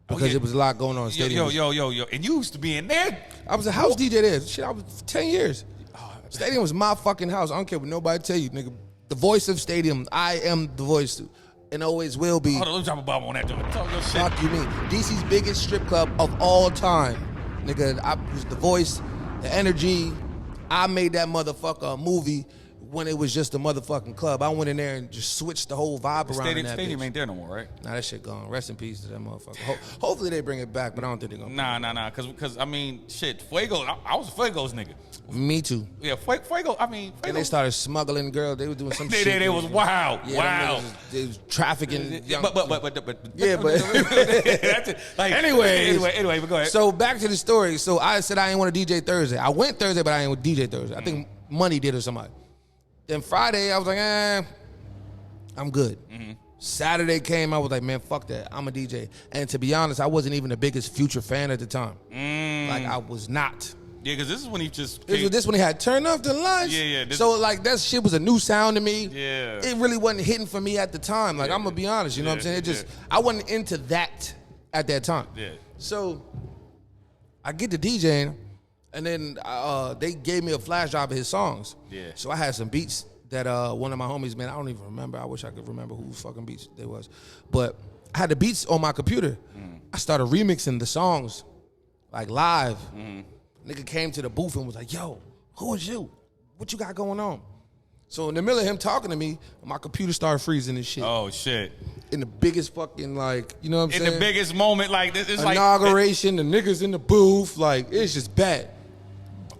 B: because it was a lot going on in Stadium.
A: Yo. And you used to be in there.
B: I was a house DJ there. Shit, I was 10 years. Stadium was my fucking house. I don't care what nobody tell you, nigga. The voice of Stadium. I am the voice, and always will be.
A: Hold on, let me drop a bomb on that. Talk your shit.
B: Fuck you mean? DC's biggest strip club of all time, nigga. I was the voice, the energy. I made that motherfucker a movie when it was just a motherfucking club. I went in there and just switched the whole vibe around in that
A: Stadium
B: bitch.
A: ain't there no more, right?
B: Nah, that shit gone. Rest in peace to that motherfucker. Hopefully they bring it back, but I don't think they're gonna.
A: Nah. Because I mean, shit, Fuego. I was a Fuego's nigga.
B: Me too.
A: Yeah, Fuego. I mean, Fuego.
B: And they started smuggling girls. They were doing some shit.
A: They was wild.
B: Yeah,
A: wow.
B: They was trafficking.
A: Yeah, but
B: that's it. Like anyway,
A: but go ahead.
B: So back to the story. So I said I didn't want to DJ Thursday. I went Thursday, but I didn't want to DJ Thursday. I think Money did or somebody. Then Friday, I was like, I'm good. Saturday came, I was like, man, fuck that. I'm a DJ. And to be honest, I wasn't even the biggest Future fan at the time. Like, I was not.
A: Yeah, because this is when he just...
B: This when he had Turn Off the Lights.
A: Yeah.
B: So, like, that shit was a new sound to me.
A: Yeah.
B: It really wasn't hitting for me at the time. Like, I'm going to be honest, you know what I'm saying? It just, I wasn't into that at that time.
A: Yeah.
B: So, I get to DJing, and then they gave me a flash drive of his songs.
A: Yeah.
B: So I had some beats that one of my homies, man, I don't even remember. I wish I could remember whose fucking beats they was. But I had the beats on my computer. I started remixing the songs, like live. Nigga came to the booth and was like, yo, who is you? What you got going on? So in the middle of him talking to me, my computer started freezing and shit.
A: Oh, shit.
B: In the biggest fucking, like, you know what I'm saying?
A: In the biggest moment, like, this is
B: inauguration, the niggas in the booth, like, it's just bad.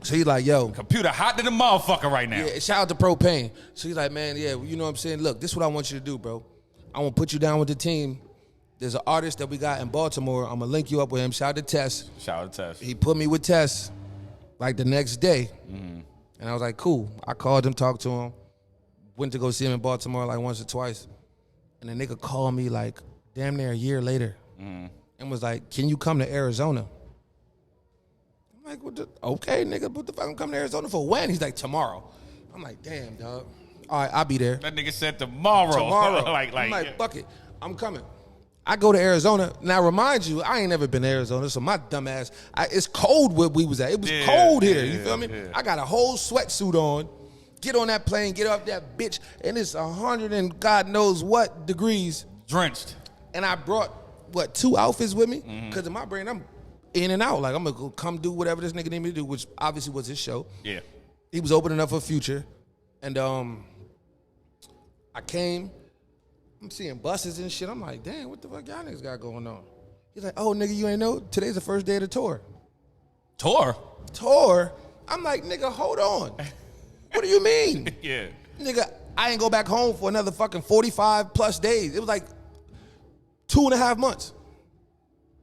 B: So he's like, yo.
A: Computer hot than a motherfucker right now.
B: Yeah, shout out to Propane. So he's like, man, yeah, you know what I'm saying? Look, this is what I want you to do, bro. I want to put you down with the team. There's an artist that we got in Baltimore. I'm going to link you up with him. Shout out to Tess.
A: Shout out to Tess.
B: He put me with Tess, like, the next day. And I was like, cool. I called him, talked to him. Went to go see him in Baltimore, like, once or twice. And the nigga called me, like, damn near a year later. And was like, can you come to Arizona? I'm like, okay, nigga, what the fuck, I'm coming to Arizona for when? He's like, tomorrow. I'm like, damn, dog. All right, I'll be there.
A: That nigga said tomorrow.
B: I'm like, fuck it, I'm coming. I go to Arizona. Now, remind you, I ain't never been to Arizona, so my dumb ass, it's cold where we was at. It was cold here, you feel me? I got a whole sweatsuit on, get on that plane, get off that bitch, and it's 100 and God knows what degrees.
A: Drenched.
B: And I brought, 2 outfits with me? Because in my brain, I'm in and out. Like, I'm going to go come do whatever this nigga need me to do, which obviously was his show.
A: Yeah.
B: He was opening up for Future. And I came. I'm seeing buses and shit. I'm like, damn, what the fuck y'all niggas got going on? He's like, oh, nigga, you ain't know? Today's the first day of the tour. Tour? I'm like, nigga, hold on. What do you mean?
A: Yeah.
B: Nigga, I ain't go back home for another fucking 45 plus days. It was like 2.5 months.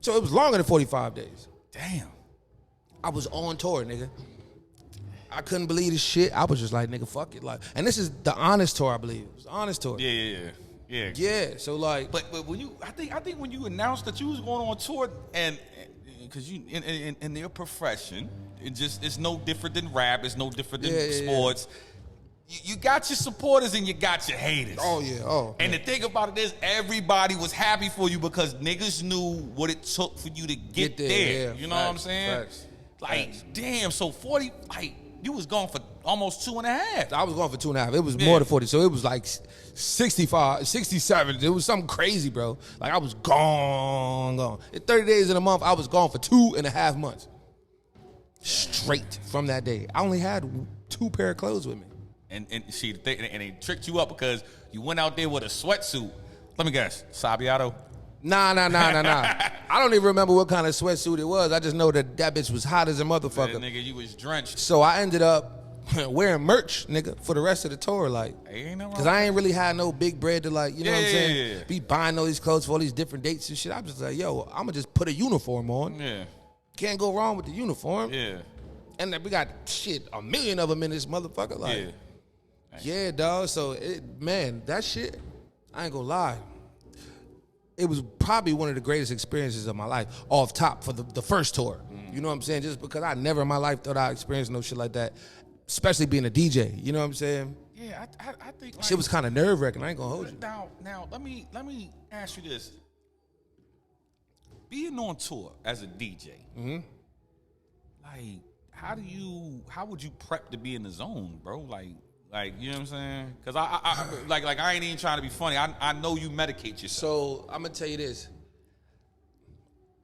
B: So it was longer than 45 days.
A: Damn.
B: I was on tour, nigga. I couldn't believe this shit. I was just like, nigga, fuck it. Like, and this is the honest tour, I believe. It was the honest tour.
A: Yeah.
B: Yeah, so like,
A: but when you, I think when you announced that you was going on tour and because you in their profession, it's no different than rap. It's no different than sports. You got your supporters and you got your haters.
B: Oh yeah. Oh.
A: And the thing about it is, everybody was happy for you because niggas knew what it took for you to get there.
B: Yeah.
A: You know what I'm saying? Facts. Damn. So 40. You was gone for almost 2.5.
B: I was gone for 2.5. It was more than 40. So it was like 65, 67. It was something crazy, bro. Like I was gone. In 30 days in a month, I was gone for 2.5 months. Straight from that day. I only had 2 pair of clothes with me.
A: And see, the thing, and they tricked you up because you went out there with a sweatsuit. Let me guess, Sabiato?
B: Nah. I don't even remember what kind of sweatsuit it was. I just know that bitch was hot as a motherfucker.
A: Man, nigga, you was drenched.
B: So I ended up wearing merch, nigga, for the rest of the tour, like. Because I ain't really had no big bread to, like, you know what I'm saying? Yeah. Be buying all these clothes for all these different dates and shit. I'm just like, yo, I'm going to just put a uniform on. Yeah. Can't go wrong with the uniform. Yeah. And then we got, a million of them in this motherfucker, like. Yeah, dog. So, man, that shit, I ain't going to lie. It was probably one of the greatest experiences of my life, off top for the first tour. You know what I'm saying? Just because I never in my life thought I experienced no shit like that, especially being a DJ. You know what I'm saying?
A: Yeah, I think like,
B: shit was kind of nerve-wracking. I ain't gonna hold you.
A: Now, let me ask you this: being on tour as a DJ, like, how would you prep to be in the zone, bro? Like, you know what I'm saying? Because I ain't even trying to be funny. I know you medicate yourself.
B: So I'm gonna tell you this.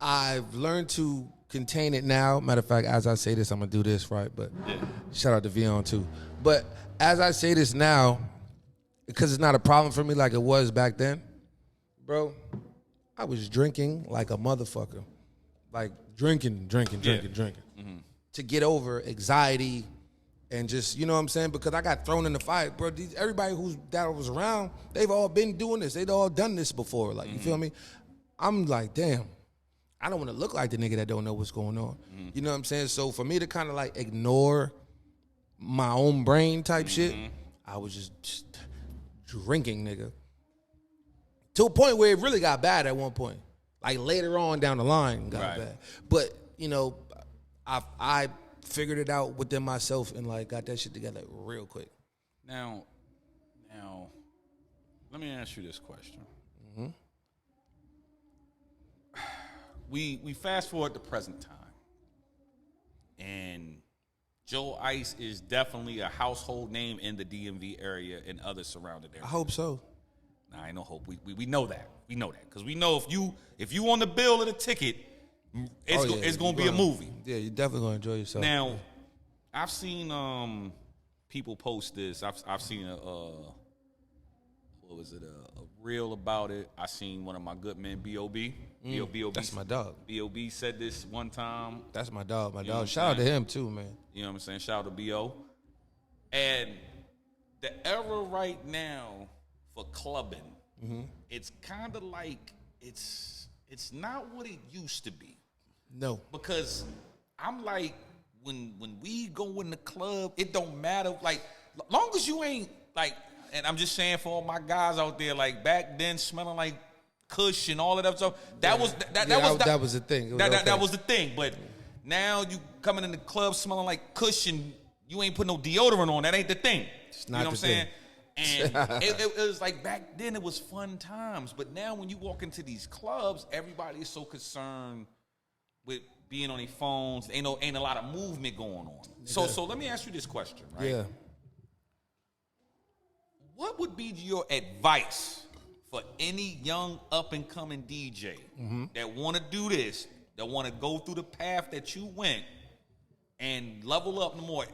B: I've learned to contain it now. Matter of fact, as I say this, I'm gonna do this right. But shout out to Vion too. But as I say this now, because it's not a problem for me like it was back then, bro. I was drinking like a motherfucker, like drinking to get over anxiety. And just, you know what I'm saying? Because I got thrown in the fire, bro. Everybody that was around, they've all been doing this. They've all done this before. Like, you feel me? I'm like, damn, I don't want to look like the nigga that don't know what's going on. You know what I'm saying? So for me to kind of like ignore my own brain type shit, I was just drinking, nigga. To a point where it really got bad at one point. Like later on down the line, got bad. But, you know, I figured it out within myself and like got that shit together real quick.
A: Now, let me ask you this question. We fast forward to present time, and JoIyce is definitely a household name in the DMV area and other surrounding areas.
B: I hope so.
A: Nah, ain't no hope. We know that. We know that because we know if you on the bill of the ticket, it's gonna be a movie.
B: Yeah, you're definitely gonna enjoy yourself.
A: Now, I've seen people post this. I've seen a reel about it. I seen one of my good men, B.O.B. B.O.B.
B: That's my dog.
A: B.O.B. said this one time.
B: That's my dog. My dog. Shout out to him too, man.
A: You know what I'm saying? Shout out to B.O. And the era right now for clubbing, it's kind of like it's not what it used to be.
B: No.
A: Because I'm like, when we go in the club, it don't matter. Like, long as you ain't, like, and I'm just saying for all my guys out there, like, back then smelling like Kush and all of that stuff, that was the thing. That was the thing. But now you coming in the club smelling like Kush and you ain't put no deodorant on. That ain't the thing.
B: It's not
A: you know what I'm saying?
B: And
A: it was like back then it was fun times. But now when you walk into these clubs, everybody is so concerned with being on their phones. Ain't a lot of movement going on. So let me ask you this question, right?
B: Yeah.
A: What would be your advice for any young up-and-coming DJ that want to do this, that want to go through the path that you went and level up more?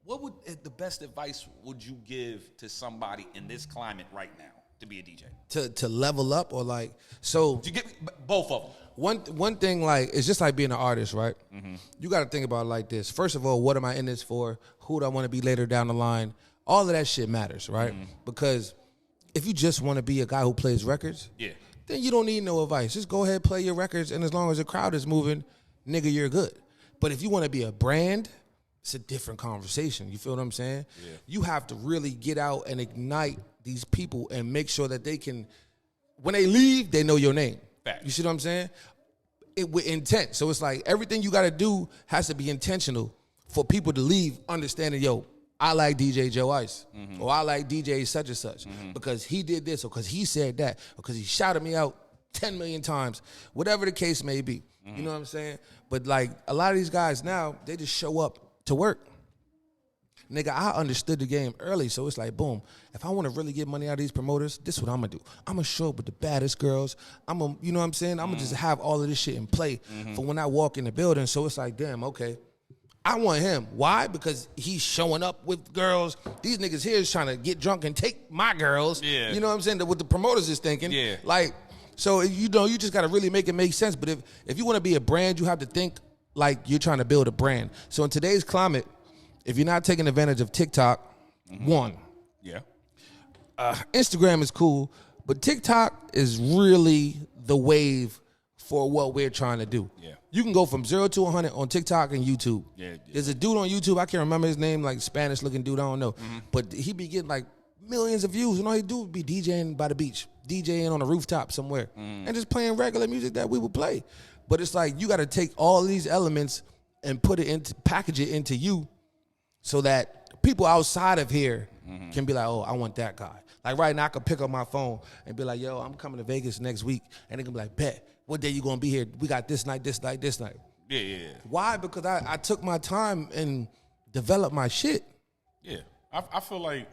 A: What would the best advice would you give to somebody in this climate right now to be a DJ?
B: To level up or like, so.
A: You get both of them.
B: One thing, like, it's just like being an artist, right? You got to think about it like this. First of all, what am I in this for? Who do I want to be later down the line? All of that shit matters, right? Because if you just want to be a guy who plays records, then you don't need no advice. Just go ahead, play your records, and as long as the crowd is moving, nigga, you're good. But if you want to be a brand, it's a different conversation. You feel what I'm saying? Yeah. You have to really get out and ignite these people and make sure that they can, when they leave, they know your name.
A: Fact.
B: You see what I'm saying? it with intent. So it's like everything you got to do has to be intentional for people to leave understanding, yo, I like DJ JoIyce, or I like DJ such and such because he did this, or because he said that, or because he shouted me out 10 million times, whatever the case may be. You know what I'm saying? But like a lot of these guys now, they just show up to work. Nigga, I understood the game early, so it's like, boom, if I want to really get money out of these promoters, this is what I'm going to do. I'm going to show up with the baddest girls. You know what I'm saying? I'm going to just have all of this shit in play for when I walk in the building. So it's like, damn, okay. I want him. Why? Because he's showing up with girls. These niggas here is trying to get drunk and take my girls.
A: Yeah.
B: You know what I'm saying? What the promoters is thinking.
A: Yeah.
B: Like, so, you know, you just got to really make it make sense. But if you want to be a brand, you have to think like you're trying to build a brand. So in today's climate, if you're not taking advantage of TikTok, one.
A: Yeah.
B: Instagram is cool, but TikTok is really the wave for what we're trying to do.
A: Yeah.
B: You can go from 0 to 100 on TikTok and YouTube.
A: Yeah.
B: There's a dude on YouTube, I can't remember his name, like Spanish-looking dude, I don't know. But he be getting like millions of views, and all he do would be DJing by the beach, DJing on a rooftop somewhere, and just playing regular music that we would play. But it's like you got to take all of these elements and package it into you, so that people outside of here can be like, oh, I want that guy. Like right now, I could pick up my phone and be like, yo, I'm coming to Vegas next week. And they can be like, bet, what day you going to be here? We got this night, this night, this night.
A: Yeah.
B: Why? Because I took my time and developed my shit.
A: Yeah. I feel like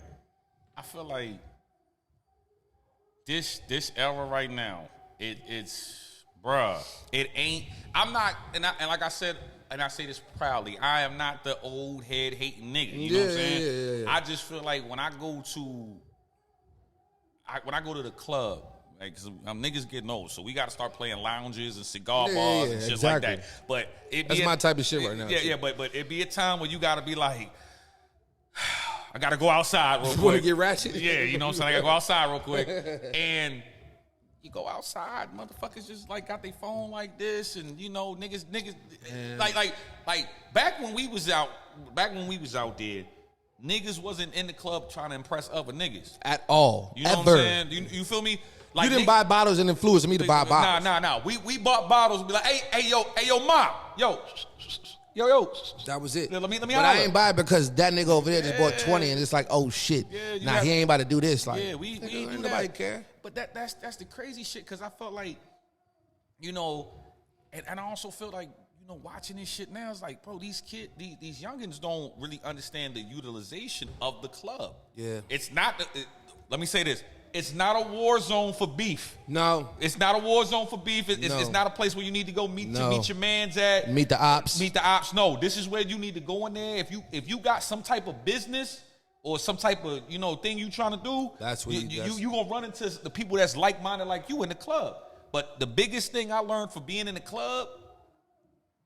A: this era right now, it's bruh, it ain't, I'm not, and like I said, and I say this proudly, I am not the old head hating nigga. You know what I'm saying?
B: Yeah.
A: I just feel like when I go to the club, like, cause niggas getting old, so we got to start playing lounges and cigar bars and shit like that. But
B: that's my type of shit right now.
A: Yeah, but it be a time where you got to be like, I got to go outside real quick.
B: You want to get ratchet?
A: Yeah, you know what I'm saying? I got to go outside real quick. And you go outside, motherfuckers just like got their phone like this, and you know, niggas, like back when we was out there, niggas wasn't in the club trying to impress other niggas
B: at all.
A: You know what I'm saying? You feel me? Like
B: you didn't buy bottles and influence me to buy bottles.
A: Nah. We bought bottles. Be like, hey, yo, mom, yo.
B: That was it.
A: Let me
B: but I ain't buy it because that nigga over there just bought 20, and it's like, oh shit. Yeah, he ain't about to do this. Like,
A: we ain't do
B: nobody
A: that.
B: care.
A: But that's the crazy shit, because I felt like, you know, and I also feel like, you know, watching this shit now, it's like, bro, these youngins don't really understand the utilization of the club.
B: Yeah.
A: It's not, let me say this. It's not a war zone for beef.
B: No.
A: It's not a war zone for beef. It's not a place where you need to go meet your mans at.
B: Meet the ops.
A: No, this is where you need to go in there. If you got some type of business or some type of, you know, thing you trying to do,
B: that's what
A: you gonna run into the people that's like-minded like you in the club. But the biggest thing I learned for being in the club,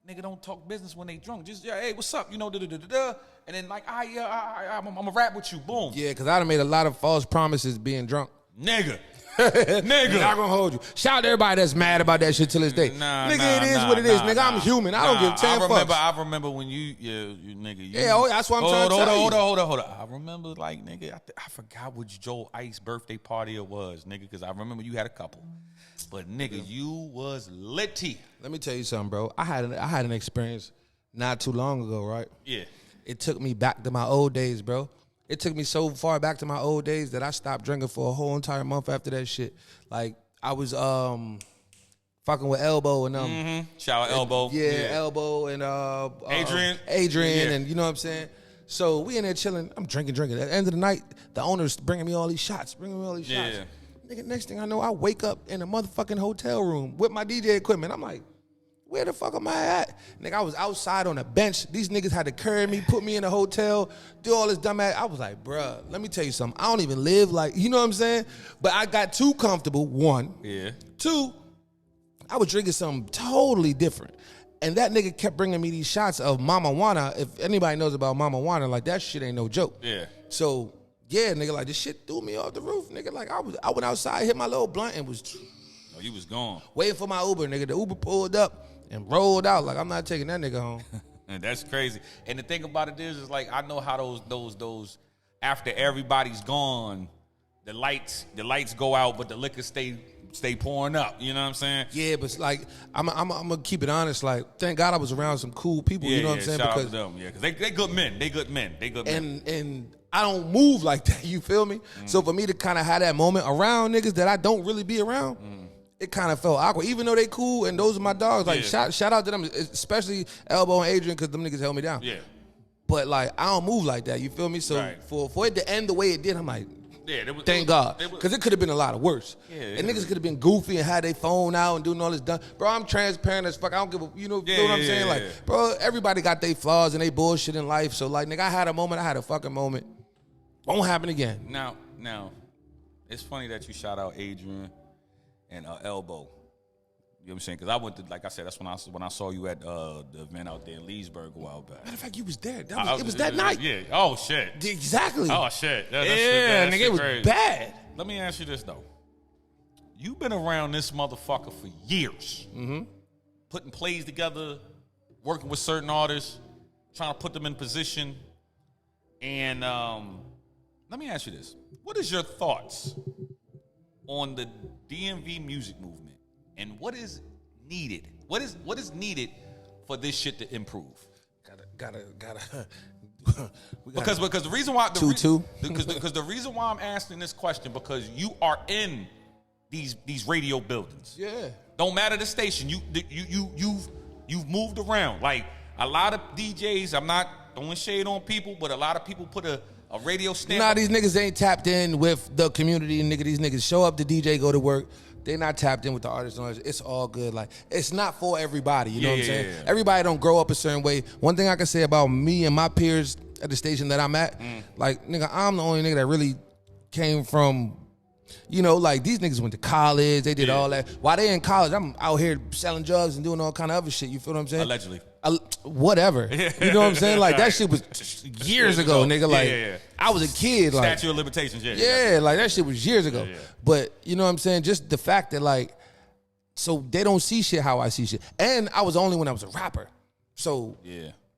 A: nigga don't talk business when they drunk. Just, yeah, hey, what's up? You know, da-da-da-da-da. And then like, I'm gonna rap with you. Boom.
B: Yeah, because I done made a lot of false promises being drunk.
A: Nigga.
B: Not gonna hold you. Shout out to everybody that's mad about that shit till this day. It is what it is. Nigga, I'm human. I don't give 10 fucks.
A: I remember when you nigga.
B: That's what I'm trying to tell you.
A: Hold on. I remember, like, nigga, I forgot which JoIyce birthday party it was, nigga, because I remember you had a couple. But nigga, you was litty.
B: Let me tell you something, bro. I had an experience not too long ago, right?
A: Yeah.
B: It took me back to my old days, bro. It took me so far back to my old days that I stopped drinking for a whole entire month after that shit. Like, I was fucking with Elbow and
A: Shout out Elbow.
B: Yeah, Elbow and
A: Adrian,
B: and you know what I'm saying? So we in there chilling. I'm drinking. At the end of the night, the owner's bringing me all these shots.
A: Yeah.
B: Nigga, next thing I know, I wake up in a motherfucking hotel room with my DJ equipment. I'm like, where the fuck am I at? Nigga, I was outside on a bench. These niggas had to carry me, put me in a hotel, do all this dumb ass. I was like, bruh, let me tell you something. I don't even live like, you know what I'm saying? But I got too comfortable, one.
A: Yeah.
B: Two, I was drinking something totally different. And that nigga kept bringing me these shots of Mama Wanna. If anybody knows about Mama Wanna, like, that shit ain't no joke.
A: Yeah.
B: So, yeah, nigga, like, this shit threw me off the roof, nigga. Like, I went outside, hit my little blunt, and was...
A: Oh, you was gone.
B: Waiting for my Uber, nigga. The Uber pulled up and rolled out. Like, I'm not taking that nigga home.
A: And that's crazy. And the thing about it is like, I know how those after everybody's gone, the lights go out, but the liquor stay stay pouring up. You know what I'm saying?
B: Yeah, but like I'm gonna keep it honest. Like, thank God I was around some cool people.
A: Yeah,
B: you know what I'm saying?
A: Shout out
B: Because
A: to them. Yeah, because they good men. They good men.
B: and I don't move like that. You feel me? So for me to kind of have that moment around niggas that I don't really be around. It kind of felt awkward, even though they cool and those are my dogs. Like shout out to them, especially Elbow and Adrian, because them niggas held me down.
A: Yeah.
B: But like I don't move like that. You feel me? So for it to end the way it did, I'm like, thank God, because it could have been a lot of worse. Yeah, and niggas could have been goofy and had their phone out and doing all this done. Bro, I'm transparent as fuck. I don't give a, know what I'm saying? Like, bro, everybody got their flaws and they bullshit in life. So like, nigga, I had a moment. I had a fucking moment. Won't happen again.
A: Now, it's funny that you shout out Adrian and Elbow. You know what I'm saying? Because I went to, like I said, that's when I saw you at the event out there in Leesburg a while back.
B: Matter of fact, you was there. It was that night.
A: Yeah. Oh, shit.
B: Exactly.
A: Oh, shit.
B: Nigga, it was bad.
A: Let me ask you this, though. You've been around this motherfucker for years. Putting plays together, working with certain artists, trying to put them in position. And let me ask you this. What is your thoughts on the DMV music movement, and what is needed? What is needed for this shit to improve?
B: Gotta.
A: Because the reason why because the reason why I'm asking this question, because you are in these radio buildings.
B: Yeah.
A: Don't matter the station. You've moved around. Like a lot of DJs. I'm not throwing shade on people, but a lot of people put a radio stamp.
B: Nah, these niggas ain't tapped in with the community, nigga. These niggas show up to DJ, go to work. They not tapped in with the artists. It's all good. Like, it's not for everybody. You know what I'm saying? Yeah. Everybody don't grow up a certain way. One thing I can say about me and my peers at the station that I'm at, like, nigga, I'm the only nigga that really came from, like, these niggas went to college. They did all that. While they in college, I'm out here selling drugs and doing all kind of other shit. You feel what I'm saying?
A: Allegedly.
B: Whatever. You know what I'm saying? Like, that shit was years ago, nigga. Like, I was a kid. Like,
A: statute of limitations,
B: yeah, like, that shit was years ago. But, you know what I'm saying? Just the fact that, like, so they don't see shit how I see shit. And I was only when I was a rapper. So,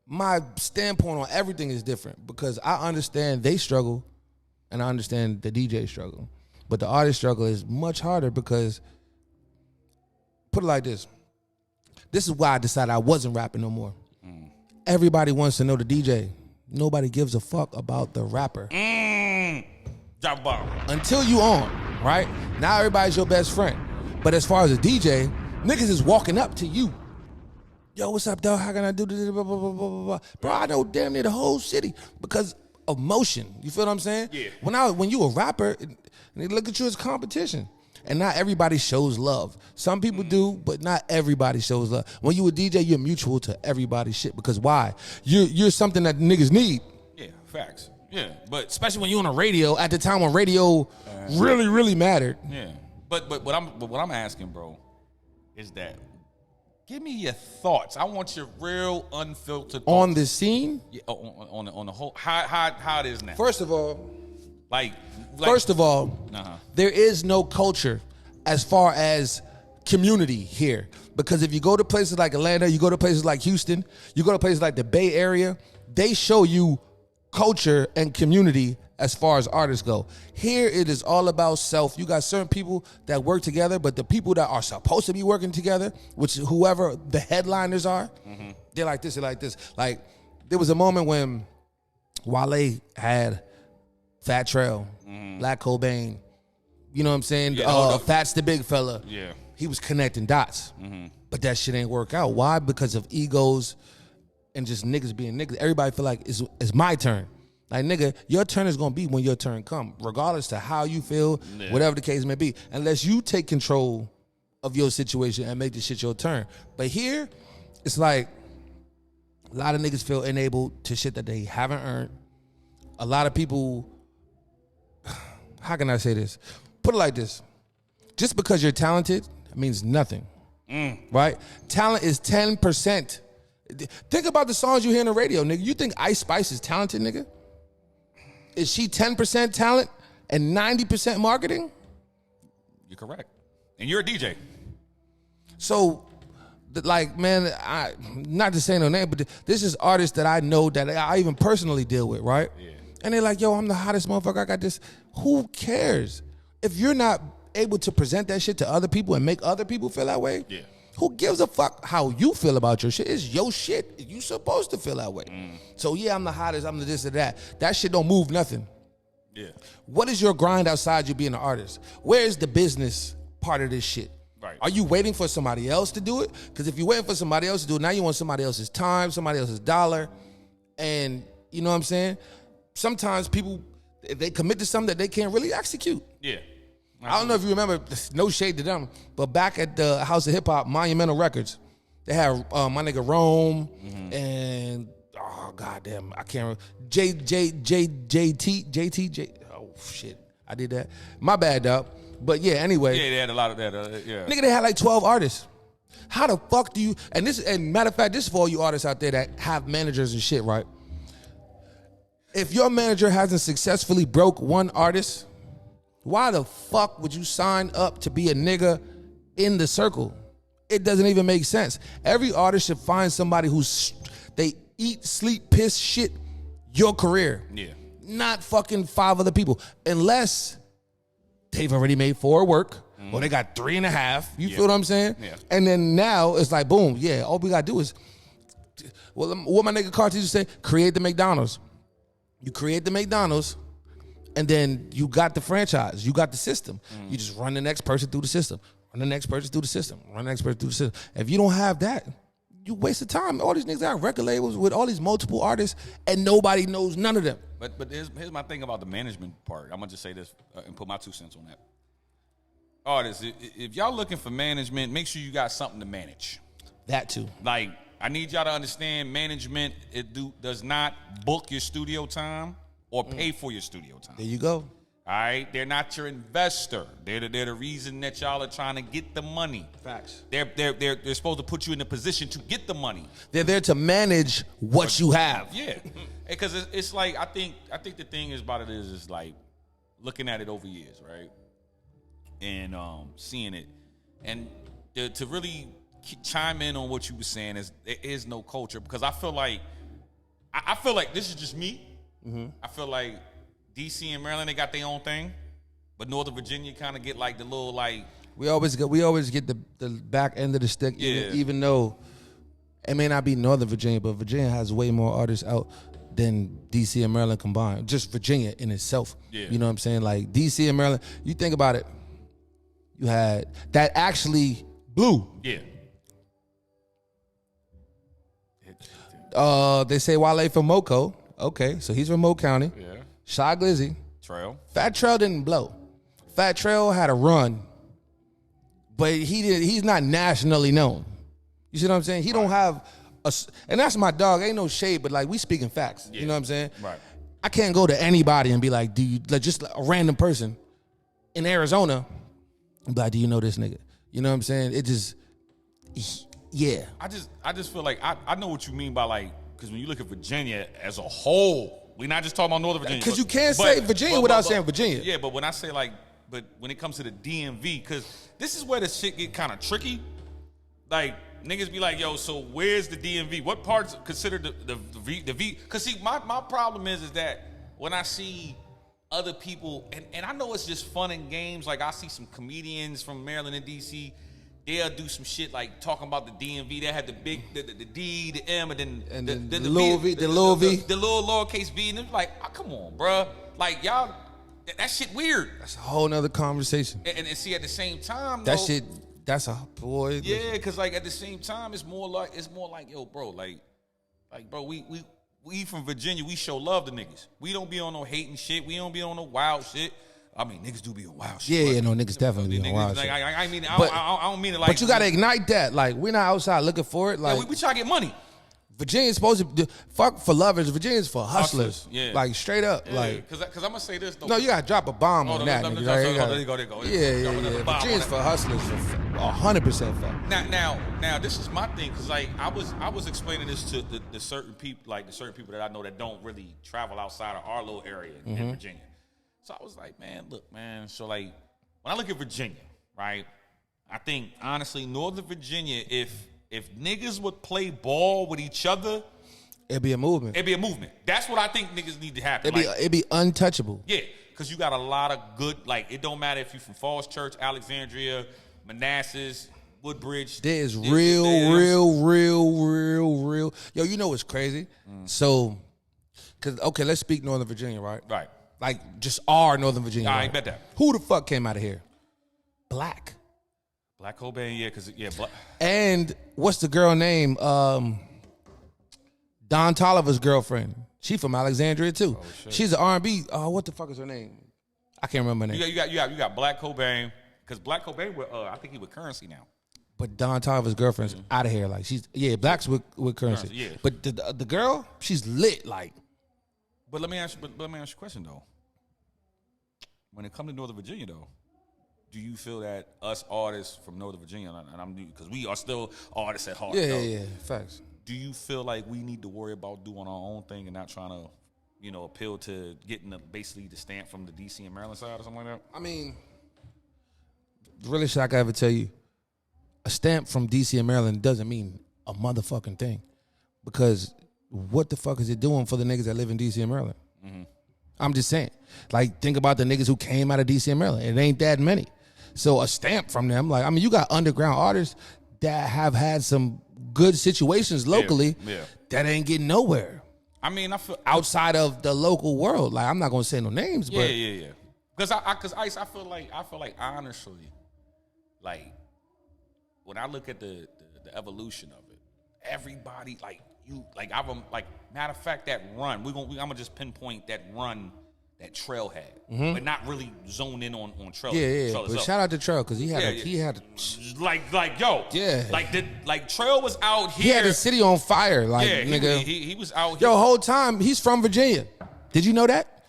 B: my standpoint on everything is different, because I understand they struggle and I understand the DJ struggle. But the artist struggle is much harder because, put it like this. This is why I decided I wasn't rapping no more. Everybody wants to know the DJ. Nobody gives a fuck about the rapper.
A: Drop a bomb.
B: Until you on, right? Now everybody's your best friend. But as far as a DJ, niggas is walking up to you. Yo, what's up, dog? How can I do this? Blah, blah, blah, blah, blah. Bro, I know damn near the whole city because of motion. You feel what I'm saying?
A: Yeah.
B: When you a rapper, they look at you as competition. And not everybody shows love. Some people do, but not everybody shows love. When you a DJ, you're mutual to everybody's shit. Because why? You're something that niggas need.
A: Yeah, facts. Yeah, but
B: especially when you're on the radio at the time when radio really, really mattered.
A: Yeah, but what I'm asking, bro, is that give me your thoughts. I want your real unfiltered thoughts.
B: On the scene.
A: Yeah, on the whole how it is now.
B: First of all.
A: First
B: of all, there is no culture as far as community here. Because if you go to places like Atlanta, you go to places like Houston, you go to places like the Bay Area, they show you culture and community as far as artists go. Here, it is all about self. You got certain people that work together, but the people that are supposed to be working together, which whoever the headliners are, they're like this, they're like this. Like, there was a moment when Wale had Fat Trail, Black Cobain, you know what I'm saying? Fat's the big fella.
A: Yeah.
B: He was connecting dots. But that shit ain't work out. Why? Because of egos and just niggas being niggas. Everybody feel like it's my turn. Like, nigga, your turn is gonna be when your turn come, regardless to how you feel, whatever the case may be. Unless you take control of your situation and make this shit your turn. But here, it's like a lot of niggas feel enabled to shit that they haven't earned. A lot of people, how can I say this? Put it like this. Just because you're talented means nothing, right? Talent is 10%. Think about the songs you hear on the radio, nigga. You think Ice Spice is talented, nigga? Is she 10% talent and 90% marketing?
A: You're correct. And you're a DJ.
B: So, like, man, not to say no name, but this is artists that I know that I even personally deal with, right? Yeah. And they're like, yo, I'm the hottest motherfucker. I got this. Who cares? If you're not able to present that shit to other people and make other people feel that way, who gives a fuck how you feel about your shit? It's your shit. You supposed to feel that way. So yeah, I'm the hottest, I'm the this or that. That shit don't move nothing.
A: Yeah.
B: What is your grind outside you being an artist? Where is the business part of this shit?
A: Right.
B: Are you waiting for somebody else to do it? Because if you're waiting for somebody else to do it, now you want somebody else's time, somebody else's dollar. And you know what I'm saying? Sometimes people, they commit to something that they can't really execute.
A: Yeah.
B: I don't know if you remember, no shade to them, but back at the House of Hip Hop, Monumental Records, they had my nigga Rome and oh goddamn, I can't remember JT. Oh shit, I did that. My bad, dog. But yeah, anyway.
A: Yeah, they had a lot of that. Yeah.
B: Nigga, they had like 12 artists. How the fuck do you? And matter of fact, this is for all you artists out there that have managers and shit, right? If your manager hasn't successfully broke one artist, why the fuck would you sign up to be a nigga in the circle? It doesn't even make sense. Every artist should find somebody they eat, sleep, piss, shit your career.
A: Yeah.
B: Not fucking 5 other people. Unless they've already made 4 work or they got 3.5. You feel what I'm saying?
A: Yeah.
B: And then now it's like, boom, yeah, all we got to do is, well, what my nigga Carter used to say, create the McDonald's. You create the McDonald's, and then you got the franchise. You got the system. You just run the next person through the system. Run the next person through the system. Run the next person through the system. If you don't have that, you waste of time. All these niggas got record labels with all these multiple artists, and nobody knows none of them.
A: But here's my thing about the management part. I'm going to just say this and put my 2 cents on that. Artists, if y'all looking for management, make sure you got something to manage.
B: That too.
A: Like, I need y'all to understand management does not book your studio time or pay for your studio time.
B: There you go.
A: All right? They're not your investor. They're the reason that y'all are trying to get the money.
B: Facts.
A: They're supposed to put you in a position to get the money.
B: They're there to manage what you have.
A: Yeah. Because it's like, I think the thing about it is like looking at it over years, right? And seeing it. And to really chime in on what you were saying there is no culture, because I feel like this is just me. I feel like DC and Maryland, they got their own thing, but Northern Virginia kind of get like the little like
B: we always get the back end of the stick, even though it may not be Northern Virginia, but Virginia has way more artists out than DC and Maryland combined. Just Virginia in itself. Yeah. You know what I'm saying? Like DC and Maryland, you think about it, you had that actually blew.
A: Yeah.
B: They say Wale from Moco. Okay, so he's from Mo County.
A: Yeah.
B: Shy Glizzy.
A: Trail.
B: Fat Trail didn't blow. Fat Trail had a run, but he's not nationally known. You see what I'm saying? He don't have and that's my dog. Ain't no shade, but like we speaking facts. Yeah. You know what I'm saying?
A: Right.
B: I can't go to anybody and be like, do you like just a random person in Arizona and be like, do you know this nigga? You know what I'm saying? It just yeah.
A: I just feel like I know what you mean by like, because when you look at Virginia as a whole, we're not just talking about Northern Virginia.
B: Because you can't say Virginia without saying Virginia.
A: Yeah, but when I say like, but when it comes to the DMV, because this is where the shit get kind of tricky. Like, niggas be like, yo, so where's the DMV? What parts considered the V? Because see, my problem is that when I see other people, and I know it's just fun and games. Like, I see some comedians from Maryland and DC. They'll do some shit like talking about the DMV. They have the big, the D, the M, and then the
B: little V, the little V,
A: the little lowercase v. And it's like, oh, come on, bruh. Like, y'all, that shit weird.
B: That's a whole nother conversation.
A: And see, at the same time,
B: that shit, that's a boy.
A: Yeah, because like at the same time, it's more like, yo, bro, like bro, we from Virginia, we show love to niggas. We don't be on no hating shit. We don't be on no wild shit. I mean, niggas do be on wild shit.
B: Yeah, no, niggas definitely be on wild
A: like,
B: shit.
A: I mean, I don't mean it like.
B: But you gotta ignite that. Like, we're not outside looking for it. Like,
A: yeah, we try to get money.
B: Virginia's supposed to do, fuck for lovers. Virginia's for hustlers. Yeah. Like, straight up. Yeah, like,
A: because I'm gonna say this though.
B: No, you gotta drop a bomb on that. Nigga, right?
A: There you go.
B: Yeah. Virginia's for hustlers. 100% fact.
A: Now, this is my thing, because like I was explaining this to the certain people, like the certain people that I know that don't really travel outside of our little area in Virginia. So I was like, man, look, man. So like, when I look at Virginia, right? I think honestly, Northern Virginia, if niggas would play ball with each other,
B: It'd be a movement.
A: It'd be a movement. That's what I think niggas need to happen.
B: It'd be untouchable.
A: Yeah, because you got a lot of good, like, it don't matter if you from Falls Church, Alexandria, Manassas, Woodbridge.
B: There's real. Yo, you know what's crazy? So, let's speak Northern Virginia, right?
A: Right.
B: Like, just our Northern Virginia.
A: I
B: right?
A: ain't bet that.
B: Who the fuck came out of here? Black.
A: Black Cobain, yeah, because, yeah.
B: And what's the girl name? Don Toliver's girlfriend. She from Alexandria too. Oh, she's an R&B. What the fuck is her name? I can't remember her name.
A: You got Black Cobain, because Black Cobain, I think he with Currency now.
B: But Don Toliver's girlfriend's out of here. Like Black's with Currency.
A: Yeah.
B: But the girl, she's lit. Like.
A: But let me ask you a question though. When it comes to Northern Virginia though, do you feel that us artists from Northern Virginia, and I'm new because we are still artists at heart.
B: Yeah, facts.
A: Do you feel like we need to worry about doing our own thing and not trying to, appeal to getting basically the stamp from the DC and Maryland side or something like that?
B: I mean, the realest shit I can ever tell you, a stamp from DC and Maryland doesn't mean a motherfucking thing, because what the fuck is it doing for the niggas that live in DC and Maryland? Mm-hmm. I'm just saying. Like, think about the niggas who came out of DC and Maryland. It ain't that many. So a stamp from them, like, I mean, you got underground artists that have had some good situations locally that ain't getting nowhere.
A: I mean, I feel
B: outside of the local world. Like, I'm not gonna say no names, but
A: yeah. Because Ice, I feel like honestly, like when I look at the evolution of it, everybody matter of fact, that run I'm gonna just pinpoint that run that Trail had, but not really zone in on Trail.
B: Yeah. But shout out to Trail because he had
A: Trail was out here.
B: He had the city on fire, like nigga.
A: He was out
B: here.
A: Yo,
B: whole time he's from Virginia. Did you know that?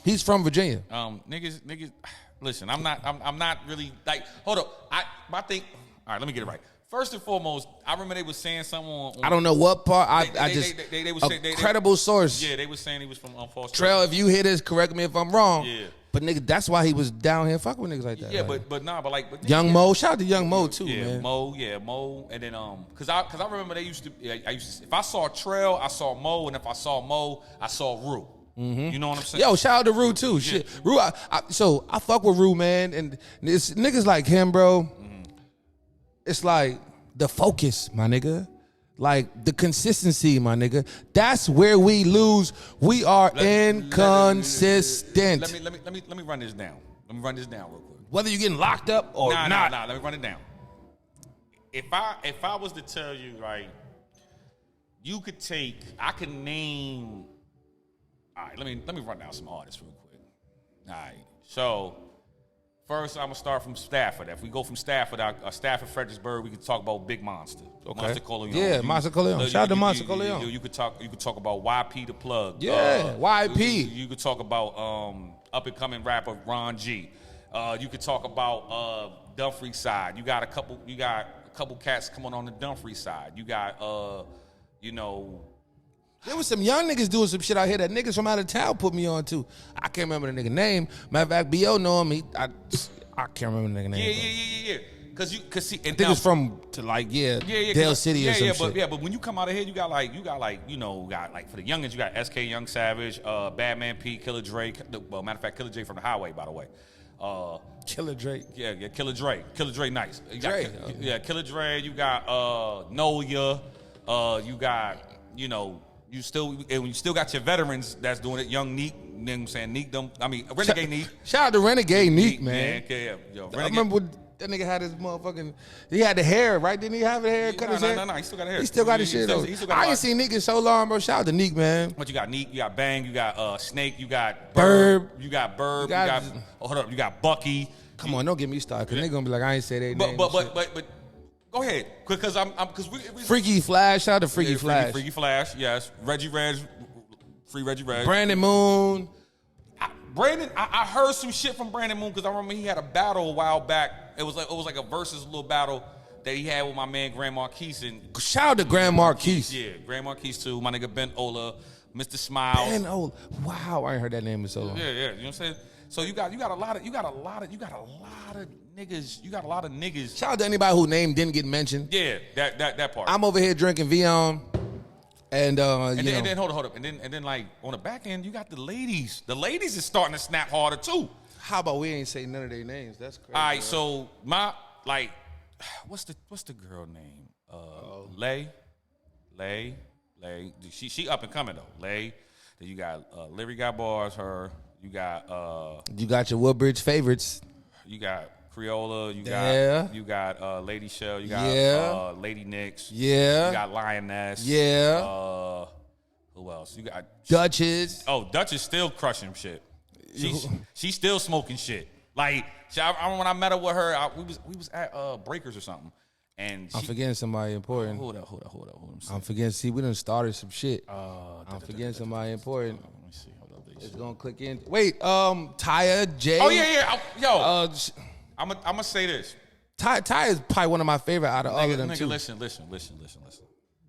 B: He's from Virginia.
A: Niggas. Listen, I'm not really like. Hold up, I think. All right, let me get it right. First and foremost, I remember they was saying something on
B: I don't know what part.
A: They was saying,
B: credible source.
A: Yeah, they was saying he was from Falls
B: Trail. If you hear this, correct me if I'm wrong. Yeah. But nigga, that's why he was down here fucking with niggas like that.
A: Yeah,
B: like,
A: but
B: Young Mo, shout out to Young Mo too, man.
A: Mo, and then cause I remember they used to. If I saw Trail, I saw Mo, and if I saw Mo, I saw Rue. Mm-hmm. You know what I'm saying?
B: Yo, shout out to Rue too. Yeah. Shit, Rue. So I fuck with Rue, man, and it's niggas like him, bro. Mm-hmm. It's like the focus, my nigga. Like the consistency, my nigga. That's where we lose. We are inconsistent.
A: Let me run this down. Let me run this down real quick.
B: Whether you're getting locked up or not.
A: Nah. Let me run it down. If I was to tell you, right, I could name. All right, let me run down some artists real quick. All right, so. First, I'm going to start from Stafford. If we go from Stafford, Stafford, Fredericksburg, we could talk about Big Monster.
B: Okay.
A: Monster Corleone.
B: Yeah, Monster Corleone. Shout out to Monster Corleone.
A: You could talk about YP the Plug.
B: Yeah, YP.
A: You could talk about up-and-coming rapper Ron G. You could talk about Dumfries side. You got a couple cats coming on the Dumfries side. You got
B: there was some young niggas doing some shit out here that niggas from out of town put me on to. I can't remember the nigga name. Matter of fact, B.O. know him. I can't remember the nigga name.
A: Yeah. Cause see, and
B: I think it's from Dale City or some shit.
A: But when you come out of here, you got like for the youngins, you got SK Young Savage, Badman P, Killer Drake. Well, matter of fact, Killer Drake from the Highway, by the way.
B: Killer Drake.
A: Yeah, Killer Drake. Killer Drake, nice.
B: Drake.
A: Killer Drake. You got Nolia. You got You still got your veterans that's doing it. Young Neek, you know what I'm saying? Renegade Neek.
B: Shout out to Renegade Neek, man.
A: Yeah. Yo,
B: I remember when that nigga had his motherfucking. He had the hair, right? Didn't he have the hair? Cut his hair?
A: No. He still got the hair.
B: He still got his shit, though. I ain't seen Neek in so long, bro. Shout out to Neek, man.
A: But you got Neek, you got Bang, you got Snake, you got
B: Burb.
A: You got hold up, you got Bucky.
B: Come on, don't get me started, because they gonna be like, I ain't say their name.
A: But go ahead, because because we
B: Freaky Flash, shout out to Freaky Flash.
A: Freaky Flash, yes. Reggie Reg, free Reggie Reg.
B: Brandon Moon.
A: I heard some shit from Brandon Moon because I remember he had a battle a while back. It was like a versus little battle that he had with my man Grand Marquise. And
B: shout out to Grand Marquise.
A: Yeah, Grand Marquise too. My nigga Ben Ola, Mr. Smiles.
B: Ben Ola. Wow, I ain't heard that name in so long.
A: Yeah. You know what I'm saying? So you got a lot of niggas. You got a lot of niggas.
B: Shout out to anybody whose name didn't get mentioned.
A: Yeah, that part.
B: I'm over here drinking Vion. And
A: then hold up. And then like on the back end, you got the ladies. The ladies is starting to snap harder too.
B: How about we ain't say none of their names? That's crazy.
A: All right, so my like, what's the girl name? Lay. She up and coming though. Lay. Then you got Larry got bars. Her. You got
B: your Woodbridge favorites.
A: You got Creola. You got Lady Shell. You got Lady Nix.
B: Yeah.
A: You got Lioness.
B: Yeah.
A: Who else? You got
B: Duchess.
A: Duchess still crushing shit. She's still smoking shit. Like when I met her with her, we was at Breakers or something. And
B: I'm forgetting somebody important.
A: Hold up.
B: I'm forgetting. See, we done started some shit. I'm forgetting somebody important.
A: Let me see. Hold up.
B: It's gonna click in. Wait, Taya J.
A: Oh yeah. I'm gonna say this.
B: Taya is probably one of my favorite out of all of them too.
A: Listen.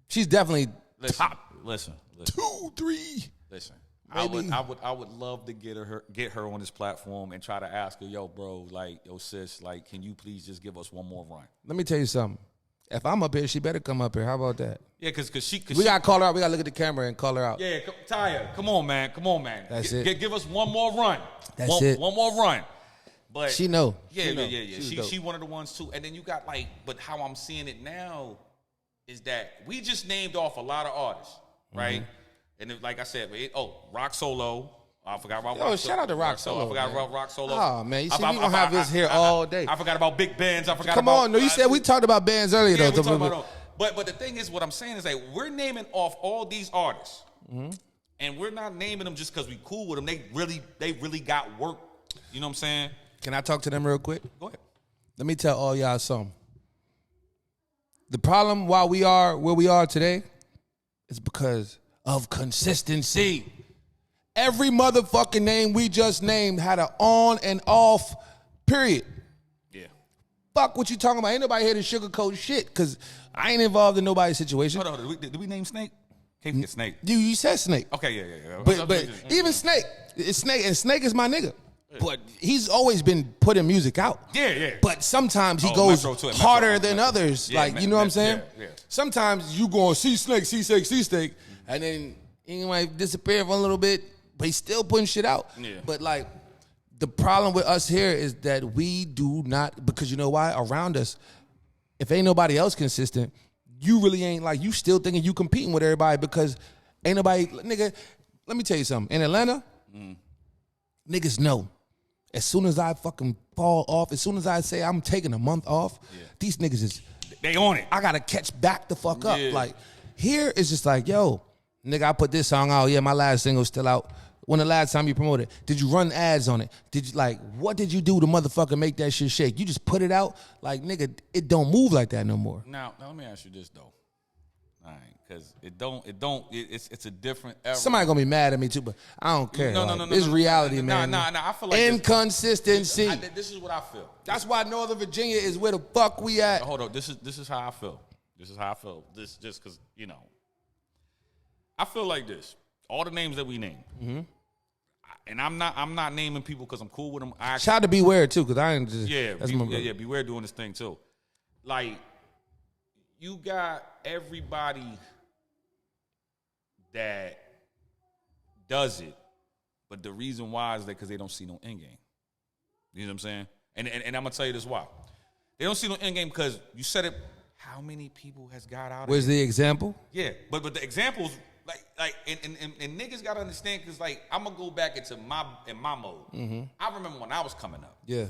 B: She's definitely top.
A: Listen.
B: 2, 3.
A: Listen. I would love to get her on this platform and try to ask her, yo, bro, like, yo, sis, like, can you please just give us one more run?
B: Let me tell you something. If I'm up here, she better come up here. How about that?
A: Yeah, cause
B: we gotta call her out. We gotta look at the camera and call her out.
A: Yeah, Taya, come on, man.
B: That's it.
A: Give us one more run.
B: That's it.
A: One more run. But
B: she know.
A: Yeah. She one of the ones too. And then you got like, but how I'm seeing it now is that we just named off a lot of artists, right? Mm-hmm. And like I said, Rock Solo. I forgot about Rock Solo.
B: Shout out to Rock Solo.
A: I forgot about Rock Solo.
B: Oh, man. You see, we going to have this here all day.
A: I forgot about Big Benz.
B: Come on. No, you said we talked about bands earlier,
A: though.
B: We talked
A: about but the thing is, what I'm saying is that we're naming off all these artists. Mm-hmm. And we're not naming them just because we cool with them. They really got work. You know what I'm saying?
B: Can I talk to them real quick?
A: Go ahead.
B: Let me tell all y'all something. The problem why we are where we are today is because of consistency. Every motherfucking name we just named had an on and off period.
A: Yeah.
B: Fuck what you talking about. Ain't nobody here to sugarcoat shit because I ain't involved in nobody's situation.
A: Hold on. Did we name Snake? Can't forget Snake.
B: You said Snake.
A: Okay, yeah.
B: But even Snake, it's Snake, and Snake is my nigga. But he's always been putting music out.
A: Yeah.
B: But sometimes he goes harder than others.
A: Yeah,
B: like, you know what I'm saying?
A: Yeah.
B: Sometimes you go see Snake, and then he might disappear for a little bit, but he's still putting shit out.
A: Yeah.
B: But like, the problem with us here is that we do not, because you know why? Around us, if ain't nobody else consistent, you really ain't like, you still thinking you competing with everybody because ain't nobody, nigga, let me tell you something. In Atlanta, niggas know. As soon as I fucking fall off, as soon as I say I'm taking a month off, these niggas is...
A: They on it.
B: I gotta catch back the fuck up. Like, here it's just like, yo, nigga, I put this song out. Yeah, my last single's still out. When the last time you promoted it? Did you run ads on it? What did you do to motherfucker make that shit shake? You just put it out? Like, nigga, it don't move like that no more.
A: Now let me ask you this, though. All right, because it's a different era.
B: Somebody gonna be mad at me too, but I don't care. No. It's reality, man.
A: No, I feel like
B: inconsistency.
A: This is what I feel.
B: That's why Northern Virginia is where the fuck we at.
A: Hold on, this is how I feel. This just because, you know. I feel like this. All the names that we named. Mm-hmm. And I'm not naming people because I'm cool with them.
B: Shout out to Beware too, because I ain't just
A: Beware doing this thing too. Like, you got everybody that does it, but the reason why is that because they don't see no end game. You know what I'm saying? And I'm gonna tell you this why. They don't see no end game because you said it. How many people has got out of it?
B: Where's the example?
A: Yeah, but the examples. And niggas gotta understand, because like, I'm gonna go back into my mode. Mm-hmm. I remember when I was coming up.
B: Yeah,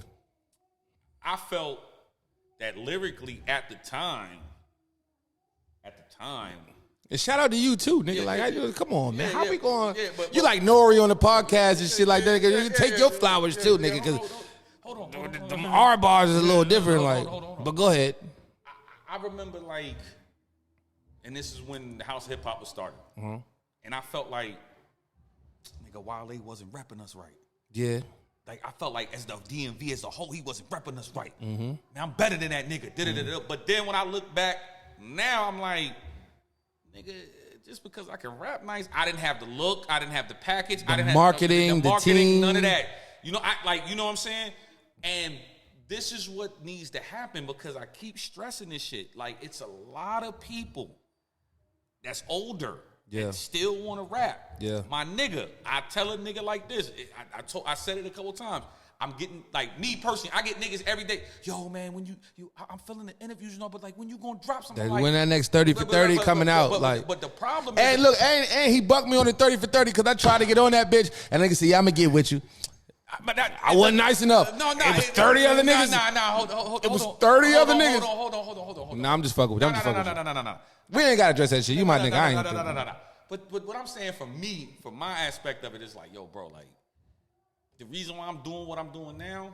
A: I felt that lyrically at the time.
B: And shout out to you too, nigga. Come on, man. How we going? You like Nori on the podcast and shit like that. You take your flowers too, nigga. Because
A: hold on.
B: The R bars is a little different. But go ahead.
A: I remember and this is when the House of Hip Hop was starting. Mm-hmm. And I felt like, nigga, Wale wasn't repping us right.
B: Yeah.
A: Like, I felt like as the DMV as a whole, he wasn't repping us right. Mm-hmm. Man, I'm better than that nigga. Mm-hmm. But then when I look back, now I'm like, nigga, just because I can rap nice, I didn't have the look, I didn't have the package, I didn't have the team, none of that. You know, you know what I'm saying? And this is what needs to happen, because I keep stressing this shit. Like, it's a lot of people that's older and still want to rap.
B: Yeah.
A: My nigga, I tell a nigga like this. I said it a couple times. I'm getting, like, me personally, I get niggas every day. Yo, man, when I'm feeling the interviews, but like, when you gonna drop something like
B: when that next 30 for 30 coming out, like.
A: But the problem
B: is. And look, and he bucked me on the 30 for 30 because I tried to get on that bitch, and nigga said, yeah, I'm gonna get with you. But I wasn't nice enough.
A: No,
B: it was 30 other niggas.
A: Hold on.
B: It was 30 other niggas.
A: Hold on.
B: Nah, I'm just fucking with you.
A: No.
B: We ain't gotta address that shit. You my nigga. I ain't.
A: No. But what I'm saying from my aspect of it is like, yo, bro, like, the reason why I'm doing what I'm doing now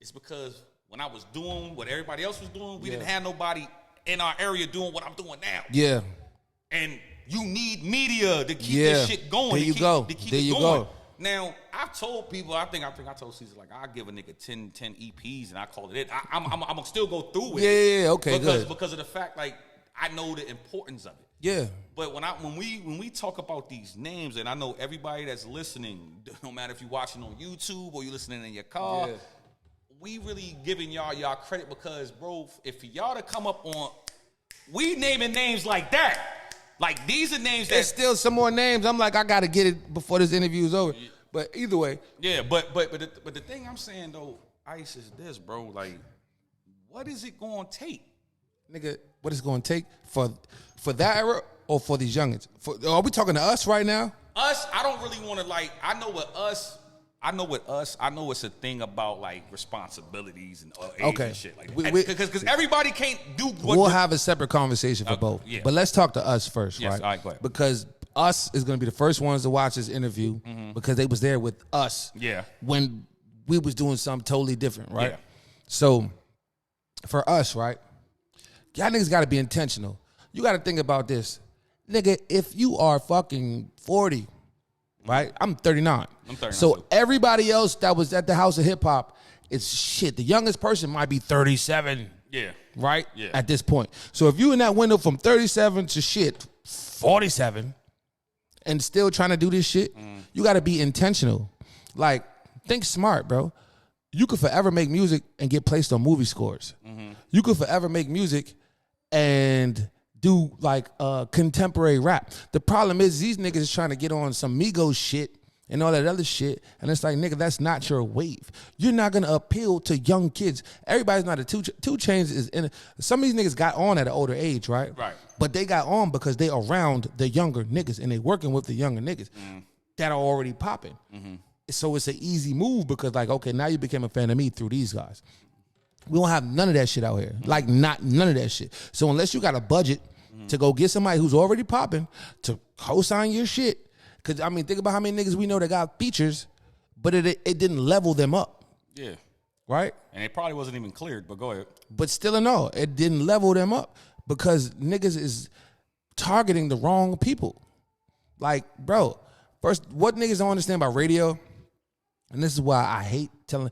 A: is because when I was doing what everybody else was doing, we didn't have nobody in our area doing what I'm doing now.
B: Yeah.
A: And you need media to keep this shit going.
B: There you go. There you go.
A: Now, I've told people, I think I told Caesar, like, I'll give a nigga 10 EPs and I call it. I'm gonna still go through with it.
B: Yeah, okay, good.
A: Because of the fact, like, I know the importance of it.
B: Yeah.
A: But when we talk about these names, and I know everybody that's listening, no matter if you're watching on YouTube or you're listening in your car, we really giving y'all credit because, bro, if y'all to come up on, we naming names like that. Like, these are names
B: There's still some more names. I'm like, I got to get it before this interview is over. Yeah. But either way.
A: Yeah, but the thing I'm saying, though, Ice, is this, bro. Like, what is it going to take?
B: Nigga, what is it going to take for that era or for these youngins? Are we talking to us right now?
A: Us, I don't really want to, like, I know it's a thing about, like, responsibilities and age and shit. Like, because everybody can't do what
B: we'll have a separate conversation for both. Yeah. But let's talk to us first, right?
A: All right, go ahead.
B: Because us is going to be the first ones to watch this interview because they was there with us when we was doing something totally different, right? Yeah. So, for us, right, y'all niggas got to be intentional. You got to think about this. Nigga, if you are fucking 40, right? I'm 39. I'm 39. So too. Everybody else that was at the House of Hip Hop is shit. The youngest person might be 37.
A: Yeah.
B: Right? Yeah. At this point. So if you in that window from 37 to shit 47 and still trying to do this shit, you got to be intentional. Like, think smart, bro. You could forever make music and get placed on movie scores. You could forever make music and do like contemporary rap. The problem is these niggas is trying to get on some Migos shit and all that other shit, and it's like, nigga, that's not your wave. You're not gonna appeal to young kids. Everybody's not a two Chainz is in. Some of these niggas got on at an older age, right?
A: Right.
B: But they got on because they around the younger niggas and they working with the younger niggas that are already popping. So it's an easy move because, like, okay, now you became a fan of me through these guys. We don't have none of that shit out here. Like, none of that shit. So unless you got a budget to go get somebody who's already popping to co-sign your shit, because, I mean, think about how many niggas we know that got features, but it didn't level them up. Yeah. Right?
A: And it probably wasn't even cleared, but go ahead.
B: But still in all, it didn't level them up because niggas is targeting the wrong people. Like, bro, first, what niggas don't understand about radio, and this is why I hate telling.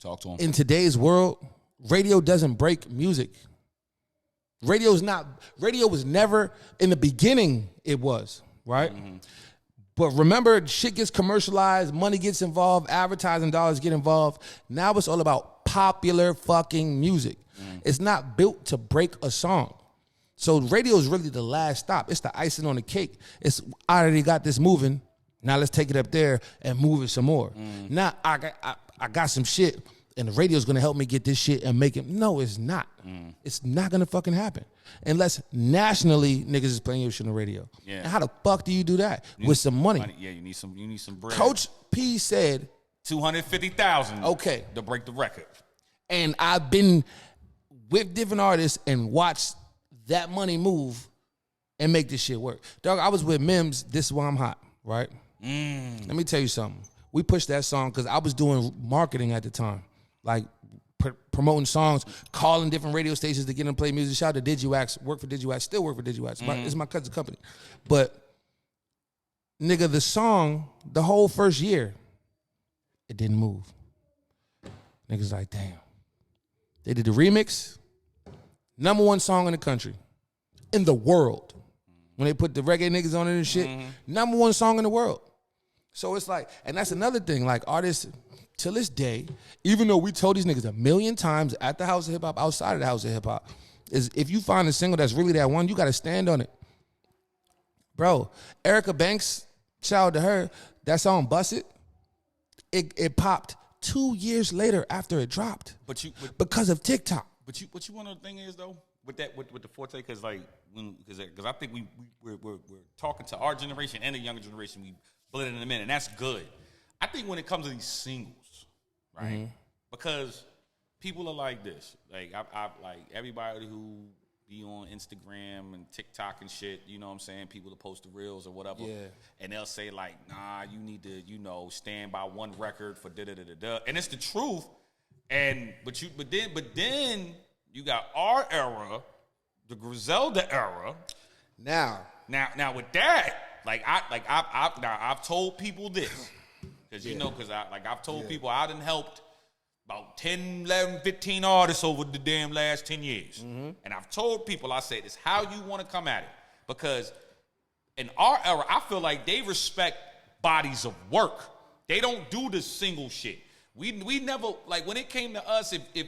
A: Talk to them.
B: In today's world, radio doesn't break music. Radio was never, in the beginning, it was, right? But remember, shit gets commercialized, money gets involved, advertising dollars get involved. Now it's all about popular fucking music. It's not built to break a song. So radio is really the last stop. It's the icing on the cake. I already got this moving. Now let's take it up there and move it some more. Now I got some shit, and the radio's gonna help me get this shit and make it. No, it's not. It's not gonna fucking happen unless nationally niggas is playing your shit on the radio. Yeah. And how the fuck do you do that with some money?
A: Yeah, you need some bread.
B: Coach P said
A: $250,000.
B: Okay,
A: to break the record.
B: And I've been with different artists and watched that money move and make this shit work. Dog, I was with Mims. This is why I'm hot, right? Let me tell you something. We pushed that song because I was doing marketing at the time, like promoting songs, calling different radio stations to get them to play music. Shout out to DigiWax, work for DigiWax, still work for DigiWax. It's my cousin's company. But, nigga, the song, the whole first year, it didn't move. Niggas like, damn. They did the remix, #1 song in the country, in the world. When they put the reggae niggas on it and shit, #1 song in the world. So it's like, and that's another thing, like artists, till this day, even though we told these niggas a million times at the House of Hip Hop, outside of the House of Hip Hop, is if you find a single that's really that one, you got to stand on it. Bro, Erica Banks, shout out to her. That song Bust It popped 2 years later after it dropped. Because of TikTok.
A: But you want to know the thing is though, with the Forte, because like because I think we're talking to our generation and the younger generation, we split it in a minute, and that's good. I think when it comes to these singles, right? Because people are like this. Like I like everybody who be on Instagram and TikTok and shit, you know what I'm saying? People to post the reels or whatever. Yeah. And they'll say like, nah, you need to, stand by one record for da-da-da-da-da. And it's the truth. And but then you got our era, the Griselda era. Now with that, I've told people this. Because I've told people I done helped about 10, 11, 15 artists over the damn last 10 years. And I've told people, I said, it's how you want to come at it. Because in our era, I feel like they respect bodies of work. They don't do the single shit. We never, like when it came to us, if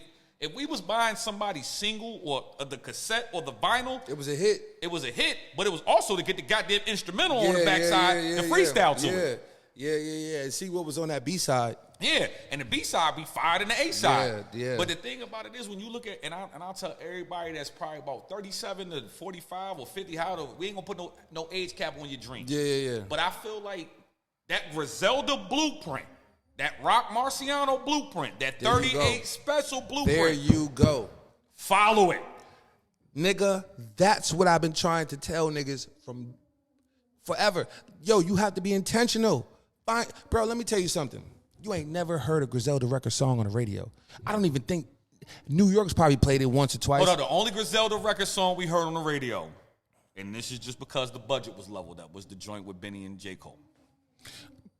A: we was buying somebody's single or the cassette or the vinyl.
B: It was a hit.
A: It was a hit, but it was also to get the goddamn instrumental on the backside and freestyle to it.
B: Yeah. See what was on that B-side.
A: Yeah, and the B-side be fired than the A-side.
B: Yeah.
A: But the thing about it is when you look at, and I'll tell everybody that's probably about 37 to 45 or 50, we ain't gonna put no age cap on your dreams.
B: Yeah.
A: But I feel like that Griselda blueprint, that Rock Marciano blueprint, that 38 special blueprint.
B: There you go.
A: Follow it.
B: Nigga, that's what I've been trying to tell niggas from forever. Yo, you have to be intentional. Bro, let me tell you something. You ain't never heard a Griselda record song on the radio. I don't even think New York's probably played it once or twice.
A: Hold on, the only Griselda record song we heard on the radio, and this is just because the budget was leveled up, was the joint with Benny and J. Cole.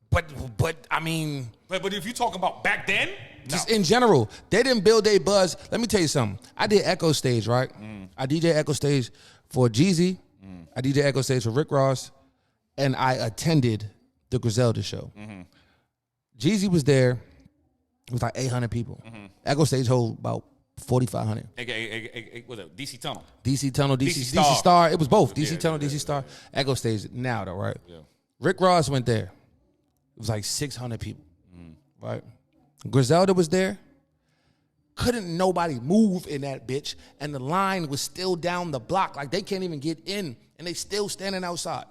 B: But I mean...
A: But if you talking about back then?
B: Just in general, they didn't build a buzz. Let me tell you something. I did Echo Stage, right? I DJ Echo Stage for Jeezy. I DJ Echo Stage for Rick Ross. And I attended the Griselda show. Jeezy was there. It was like 800 people. Echo Stage hold about 4,500.
A: Was it DC Tunnel?
B: DC Tunnel, DC Star. It was both. DC Tunnel, DC Star. Echo Stage now though, right? Yeah. Rick Ross went there. It was like 600 people, right? Griselda was there. Couldn't nobody move in that bitch. And the line was still down the block. Like they can't even get in. And they still standing outside.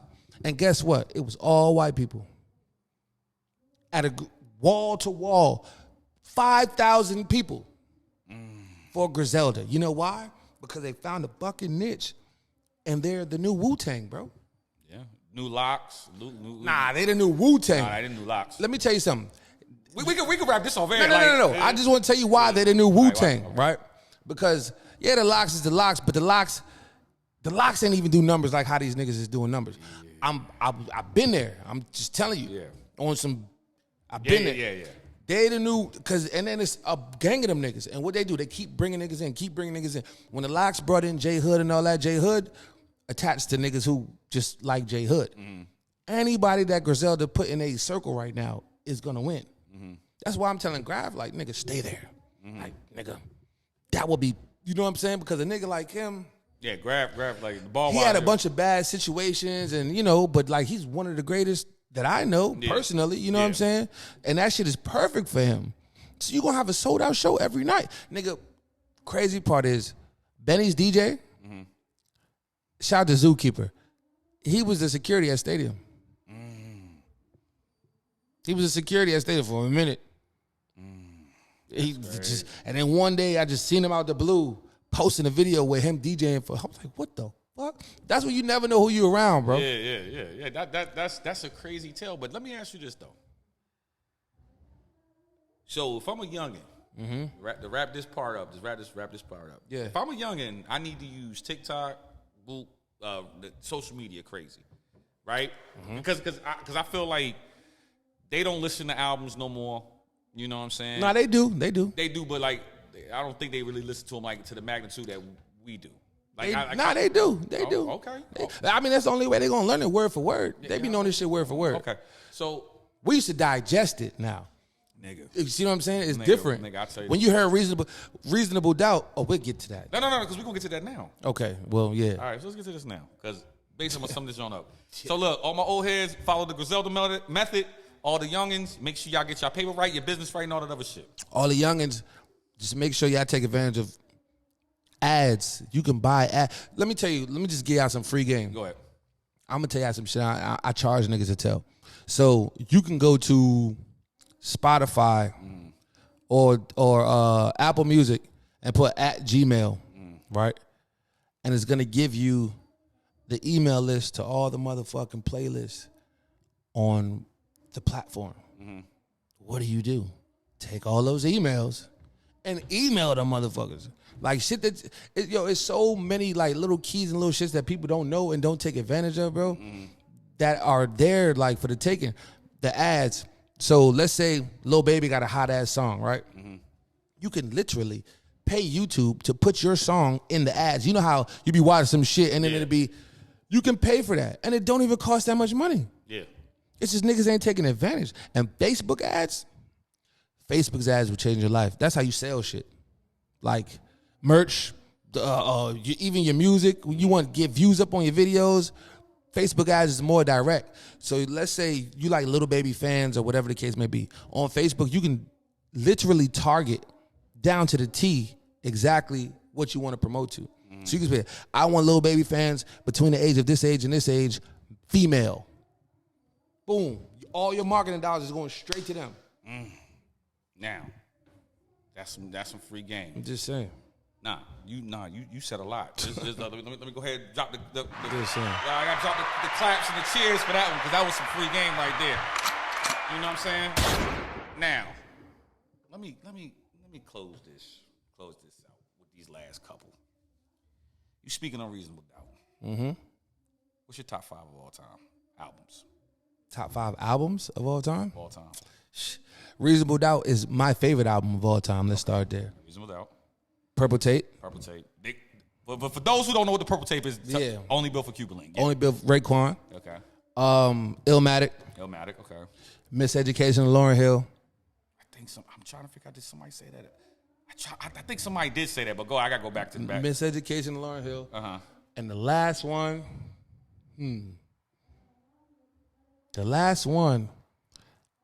B: And guess what? It was all white people. At a wall to wall, 5,000 people for Griselda. You know why? Because they found a fucking niche, and they're the new Wu-Tang, bro.
A: Yeah, new locks.
B: Nah, they the new Wu-Tang.
A: Nah, they the new locks.
B: Let me tell you something.
A: We can wrap this off.
B: No. I just want to tell you why they're the new Wu-Tang, right? Because the locks is the locks, but the locks ain't even do numbers like how these niggas is doing numbers. I've been there. I'm just telling you. Yeah. On some. I've been there. Yeah. They the new, and then it's a gang of them niggas. And what they do, they keep bringing niggas in. When the Locks brought in J Hood and all that, J Hood attached to niggas who just like J Hood. Anybody that Griselda put in a circle right now is gonna win. That's why I'm telling Grav, like, nigga, stay there. Like, nigga, that will be, you know what I'm saying? Because a nigga like him.
A: Yeah, Grav, like the ball.
B: He had a bunch of bad situations and, but like he's one of the greatest that I know personally, you know what I'm saying? And that shit is perfect for him. So you're going to have a sold out show every night. Nigga, crazy part is Benny's DJ, shout out to Zookeeper. He was the security at Stadium. He was a security at Stadium for a minute. And then one day I just seen him out the blue posting a video with him DJing for. I was like, what the fuck? That's when you never know who you around, bro.
A: Yeah. That's a crazy tale. But let me ask you this though. So if I'm a youngin, to wrap this part up. Yeah. If I'm a youngin, I need to use TikTok, the social media crazy, right? Because I feel like they don't listen to albums no more. You know what I'm saying?
B: No, they do. They do,
A: but like I don't think they really listen to them like to the magnitude that we do.
B: Like, they do. They do.
A: Okay.
B: I mean, that's the only way they're gonna learn it word for word. They be knowing this shit word for word.
A: Okay. So
B: we used to digest it now.
A: Nigga.
B: You see what I'm saying? It's different.
A: Nigga, I'll tell you
B: when you heard reasonable doubt, we'll get to that.
A: No, because we're gonna get to that now.
B: Okay. Well, yeah.
A: All right, so let's get to this now. Because Based on some of this on up. So look, all my old heads, follow the Griselda method. All the youngins, make sure y'all get y'all paper right, your business right, and all that other shit.
B: All the youngins, just make sure y'all take advantage of ads. You can buy ads. Let me just give y'all some free game.
A: Go ahead.
B: I'm going to tell y'all some shit I charge niggas to tell. So you can go to Spotify or Apple Music and put @Gmail, right? And it's going to give you the email list to all the motherfucking playlists on the platform. What do? Take all those emails and email them motherfuckers. Like shit that, it's so many like little keys and little shits that people don't know and don't take advantage of, bro, that are there like for the taking. The ads. So let's say Lil Baby got a hot ass song, right? You can literally pay YouTube to put your song in the ads. You know how you be watching some shit and then it'll be, you can pay for that. And it don't even cost that much money.
A: Yeah.
B: It's just niggas ain't taking advantage. And Facebook's ads will change your life. That's how you sell shit. Like merch, even your music. You want to get views up on your videos, Facebook ads is more direct. So let's say you like Little Baby fans or whatever the case may be. On Facebook, you can literally target down to the T exactly what you want to promote to. So you can say, I want Little Baby fans between the age of this age and this age, female. Boom. All your marketing dollars is going straight to them.
A: Now, that's some free game.
B: I'm just saying.
A: You said a lot. Let me go ahead and drop the
B: Just saying.
A: I got to drop the claps and the cheers for that one because that was some free game right there. You know what I'm saying? Now, let me close this out with these last couple. You speaking on Reasonable Doubt. What's your top 5 of all time albums?
B: Top 5 albums of all time?
A: All time.
B: Reasonable Doubt is my favorite album of all time. Let's start there.
A: Reasonable Doubt.
B: Purple Tape.
A: But for those who don't know what the Purple Tape is, only built for Cuban Link.
B: Only built for Raekwon.
A: Okay.
B: Illmatic.
A: Okay.
B: Miseducation of Lauryn Hill.
A: I'm trying to figure out, did somebody say that? I think somebody did say that, but I got to go back to the back.
B: Miseducation of Lauryn Hill. And the last one,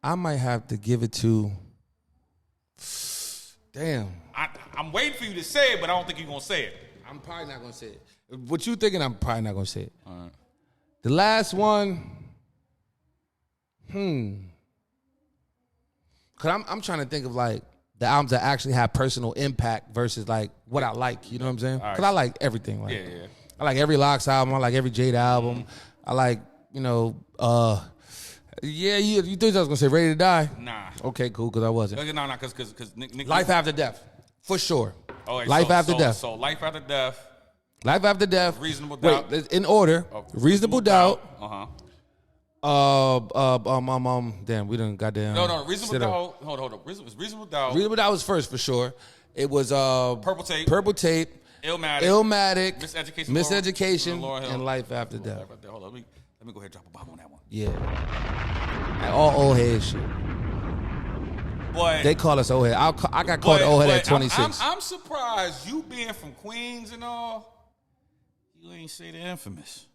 B: I might have to give it to, damn.
A: I'm waiting for you to say it, but I don't think you're going to say it.
B: I'm probably not going to say it. What you thinking, I'm probably not going to say it.
A: All right.
B: The last one, Because I'm trying to think of, like, the albums that actually have personal impact versus, like, what I like. You know what I'm saying? Because I like everything. Like,
A: yeah.
B: I like every Lox album. I like every Jada album. I like, you thought I was going to say Ready to Die?
A: Nah.
B: Okay, cool, because I wasn't.
A: No, because Nick
B: Life After Death, for sure.
A: Okay,
B: Life After Death.
A: So Life After Death.
B: Life After Death.
A: Reasonable Doubt.
B: Wait, in order. Reasonable Doubt. Damn, we done goddamn.
A: No, Reasonable Doubt. Hold on. Reasonable Doubt.
B: Reasonable Doubt was first for sure. It was
A: Purple Tape.
B: Illmatic. Miseducation.
A: Lauryn Hill.
B: And Life After Death.
A: Hold on. Let me go ahead and drop a bomb on that one.
B: Yeah. Like all old head shit.
A: But
B: they call us old head. I got called old head at 26.
A: I'm surprised you being from Queens and all, you ain't say the infamous.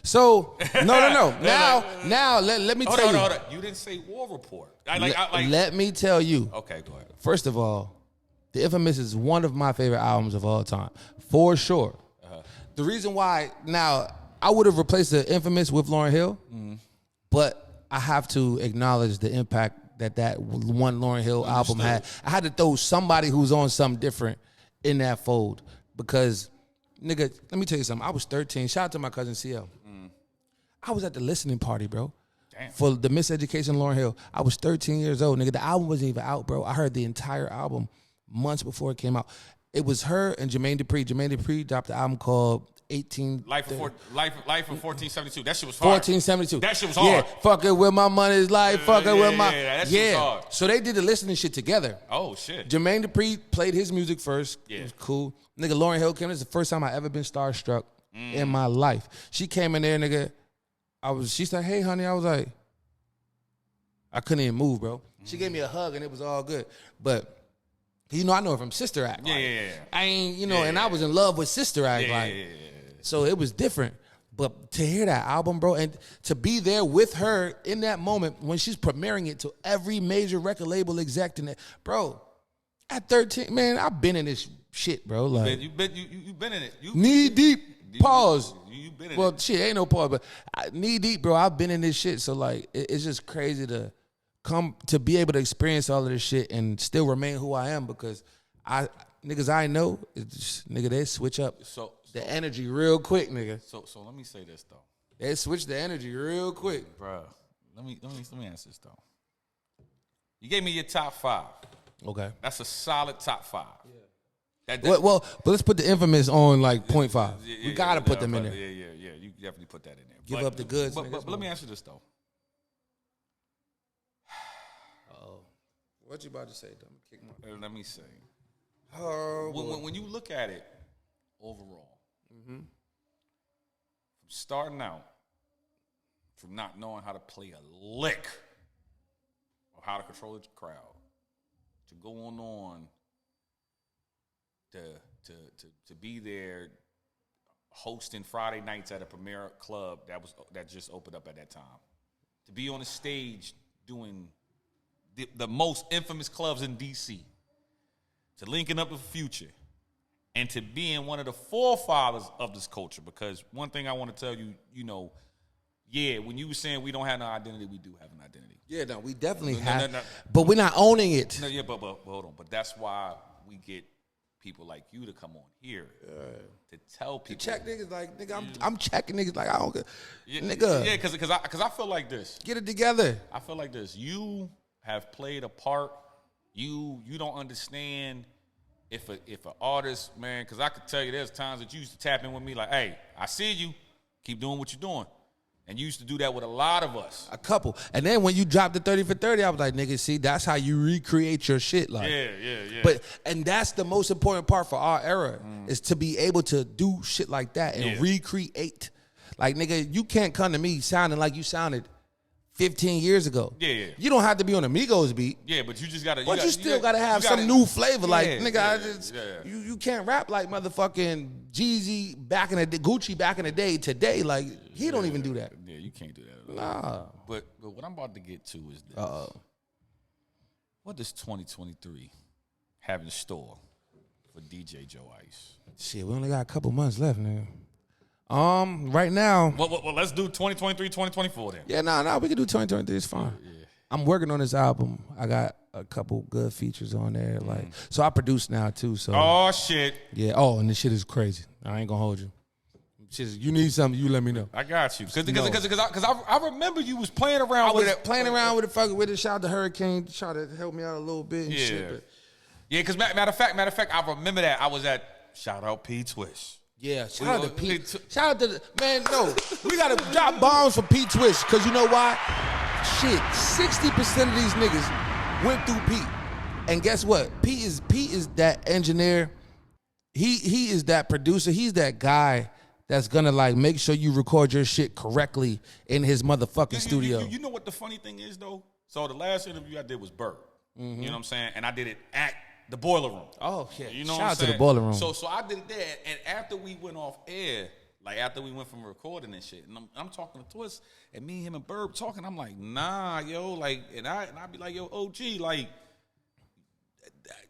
B: So no. Now let me tell you.
A: Hold on. You didn't say War Report.
B: Let me tell you.
A: Okay, go ahead.
B: First of all, The Infamous is one of my favorite albums of all time, for sure. The reason why, now, I would have replaced The Infamous with Lauryn Hill, but I have to acknowledge the impact that one Lauryn Hill album had. I had to throw somebody who's on something different in that fold because, nigga, let me tell you something. I was 13. Shout out to my cousin CL. I was at the listening party, bro.
A: Damn.
B: For the Miseducation of Lauryn Hill. I was 13 years old, nigga. The album wasn't even out, bro. I heard the entire album months before it came out. It was her and Jermaine Dupri. Jermaine Dupri dropped the album called
A: Life of 1472. That shit was hard.
B: 1472.
A: That shit was hard.
B: Yeah, fuck it with my money's life. Fuck it with my.
A: Yeah, that shit was hard.
B: So they did the listening shit together.
A: Oh, shit.
B: Jermaine Dupri played his music first.
A: Yeah.
B: It was cool. Nigga, Lauryn Hill came. This is the first time I ever been starstruck in my life. She came in there, nigga. She said, hey, honey. I was like, I couldn't even move, bro. She gave me a hug and it was all good. But, I know her from Sister Act.
A: Yeah.
B: I ain't, and I was in love with Sister Act. So it was different. But to hear that album, bro, and to be there with her in that moment when she's premiering it to every major record label exec in it, bro. At 13, man, I've been in this shit, bro. Like
A: You've been in it.
B: Knee deep. Pause.
A: You've been in
B: well,
A: it.
B: shit, ain't no pause, but knee deep, bro. I've been in this shit, so like, it's just crazy to come to be able to experience all of this shit and still remain who I am because niggas I know, it's just, nigga, they switch up the energy real quick, nigga.
A: So let me say this though.
B: They switch the energy real quick,
A: bro. Let me answer this though. You gave me your top 5.
B: Okay,
A: that's a solid top 5. Yeah.
B: Well, but let's put the infamous on like 0.5. We gotta put them in there.
A: Yeah. You definitely put that in there.
B: Give up the goods.
A: But let me answer this though.
B: What you about to say?
A: Let me say.
B: Oh,
A: when you look at it overall, from starting out, from not knowing how to play a lick or how to control the crowd, to go on to be there hosting Friday nights at a premier club that just opened up at that time, to be on the stage doing the most infamous clubs in DC, to linking up with Future, and to being one of the forefathers of this culture. Because one thing I want to tell you, when you were saying we don't have no identity, we do have an identity.
B: Yeah, no, we definitely have, but we're not owning it.
A: No, yeah, but hold on. But that's why we get people like you to come on here to tell people.
B: To check niggas like, nigga, I'm checking niggas like I don't get,
A: nigga. Yeah, because I feel like this.
B: Get it together.
A: I feel like this. You have played a part. You don't understand if an artist, man, because I could tell you there's times that you used to tap in with me like, hey, I see you. Keep doing what you're doing. And you used to do that with a lot of us.
B: A couple. And then when you dropped the 30 for 30, I was like, nigga, see, that's how you recreate your shit. Like,
A: yeah.
B: And that's the most important part for our era is to be able to do shit like that and recreate. Like, nigga, you can't come to me sounding like you sounded 15 years ago.
A: Yeah.
B: You don't have to be on a Migos beat.
A: Yeah, but you just gotta.
B: But you still gotta have some new flavor. Like, nigga,
A: yeah.
B: You can't rap like motherfucking Jeezy back in the day, Gucci back in the day today. Like, he don't even do that.
A: Yeah, you can't do that at
B: all. Nah.
A: But what I'm about to get to is this. What does 2023 have in store for DJ JoIyce?
B: Shit, we only got a couple months left, nigga. Right now.
A: Well, let's do 2023, 2024 then.
B: Yeah, nah, we can do 2023. It's fine. Yeah. I'm working on this album. I got a couple good features on there. Like, so I produce now too. So.
A: Oh shit.
B: Yeah. Oh, and this shit is crazy. I ain't gonna hold you. You need something, you let me know.
A: I got you. Because I remember you was playing around with it.
B: Playing around with it, fucking with it. Shout out to Hurricane, try to help me out a little bit and shit. But.
A: Yeah, because matter of fact, I remember that. I was at shout out P Twist.
B: Yeah, shout out to P. Shout out to the man. No, we gotta drop bombs for P Twist because you know why? Shit, 60% of these niggas went through P, and guess what? P is that engineer. He is that producer. He's that guy that's gonna like make sure you record your shit correctly in his motherfucking studio.
A: You know what the funny thing is though? So the last interview I did was Bird. You know what I'm saying? And I did it at the Boiler Room.
B: Oh, yeah.
A: You know
B: Shout
A: what I'm
B: out
A: saying?
B: to the Boiler Room.
A: So I did it there, and after we went off air, like after we went from recording and shit, and I'm talking to Twist, and me, him, and Burb talking, I'm like, nah, yo, like, and I'd be like, yo, OG, like,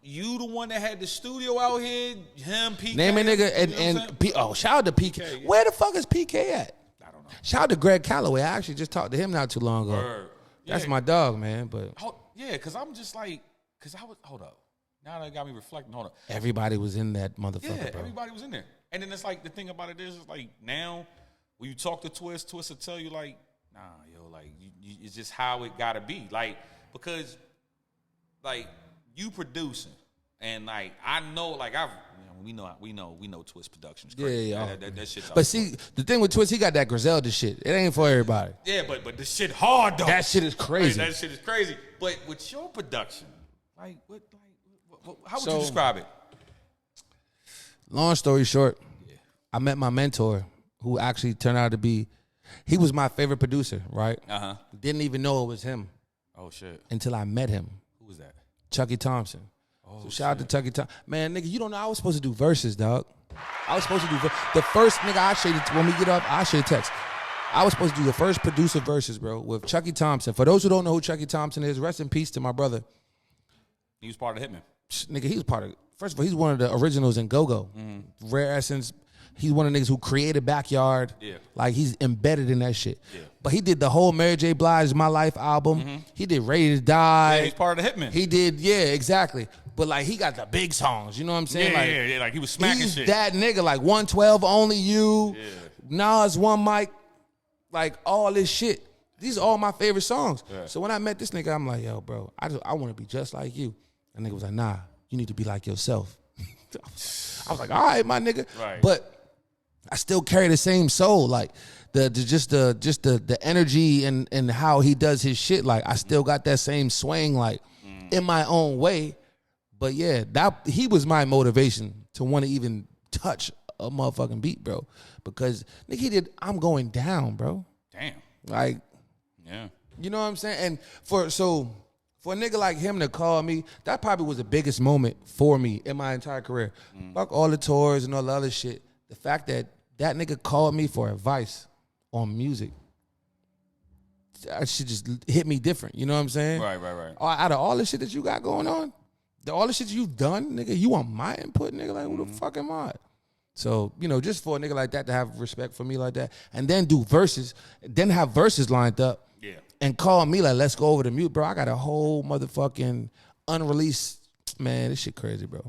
A: you the one that had the studio out here, him, PK.
B: Name a nigga, and shout out to PK. Yeah. Where the fuck is PK at? I don't know. Shout out to Greg Calloway. I actually just talked to him not too long ago. That's my dog, man, but.
A: Yeah, because I'm just like, hold up. Now that got me reflecting, hold up.
B: Everybody was in that motherfucker,
A: yeah,
B: bro.
A: Everybody was in there. And then it's like, the thing about it is like, now, when you talk to Twist will tell you like, nah, yo, like, it's just how it gotta be. Like, because, like, you producing, and like, I know, like, we know Twist Productions.
B: Yeah.
A: That shit's
B: but see, the thing with Twist, he got that Griselda shit. It ain't for everybody.
A: Yeah, but the shit hard, though.
B: That shit is crazy.
A: That shit is crazy. But with your production, like, how would you describe it?
B: Long story short, I met my mentor, who actually turned out to be, he was my favorite producer, right?
A: Uh-huh.
B: Didn't even know it was him.
A: Oh, shit.
B: Until I met him.
A: Who was that?
B: Chucky Thompson. So shout out to Chucky Thompson. Man, nigga, you don't know I was supposed to do verses, dog. I was supposed to do the first nigga I shaded when we get up. I shade text. I was supposed to do the first producer verses, bro, with Chucky Thompson. For those who don't know who Chucky Thompson is, rest in peace to my brother.
A: He was part of Hitman.
B: Nigga, he was part of. First of all, he's one of the originals in Go-Go. Rare Essence. He's one of the niggas who created Backyard. Yeah. Like, he's embedded in that shit. Yeah. But he did the whole Mary J. Blige My Life album. He did Ready to Die.
A: Yeah, he's part of the Hitman.
B: He did, yeah, exactly. But, like, he got the big songs. You know what I'm saying?
A: Yeah, like he was smacking
B: he's
A: shit.
B: That nigga, like 112, Only You, Nas, One Mic, like all this shit. These are all my favorite songs. Yeah. So when I met this nigga, I'm like, yo, bro, I want to be just like you. And nigga was like, nah, you need to be like yourself. I was like, all right, my nigga. Right. But I still carry the same soul, like the energy and how he does his shit. Like I still got that same swing, like in my own way. But yeah, that he was my motivation to want to even touch a motherfucking beat, bro. Because nigga, he did I'm Going Down, bro.
A: Damn.
B: Like, yeah. You know what I'm saying? And for a nigga like him to call me, that probably was the biggest moment for me in my entire career. Fuck all the tours and all the other shit. The fact that nigga called me for advice on music, that shit just hit me different. You know what I'm saying?
A: Right.
B: Out of all the shit that you got going on, all the shit you've done, nigga, you want my input, nigga? Like, who the fuck am I? So, you know, just for a nigga like that to have respect for me like that, and then do verses, then have verses lined up, and call me like, let's go over the mute, bro. I got a whole motherfucking unreleased, man, this shit crazy, bro.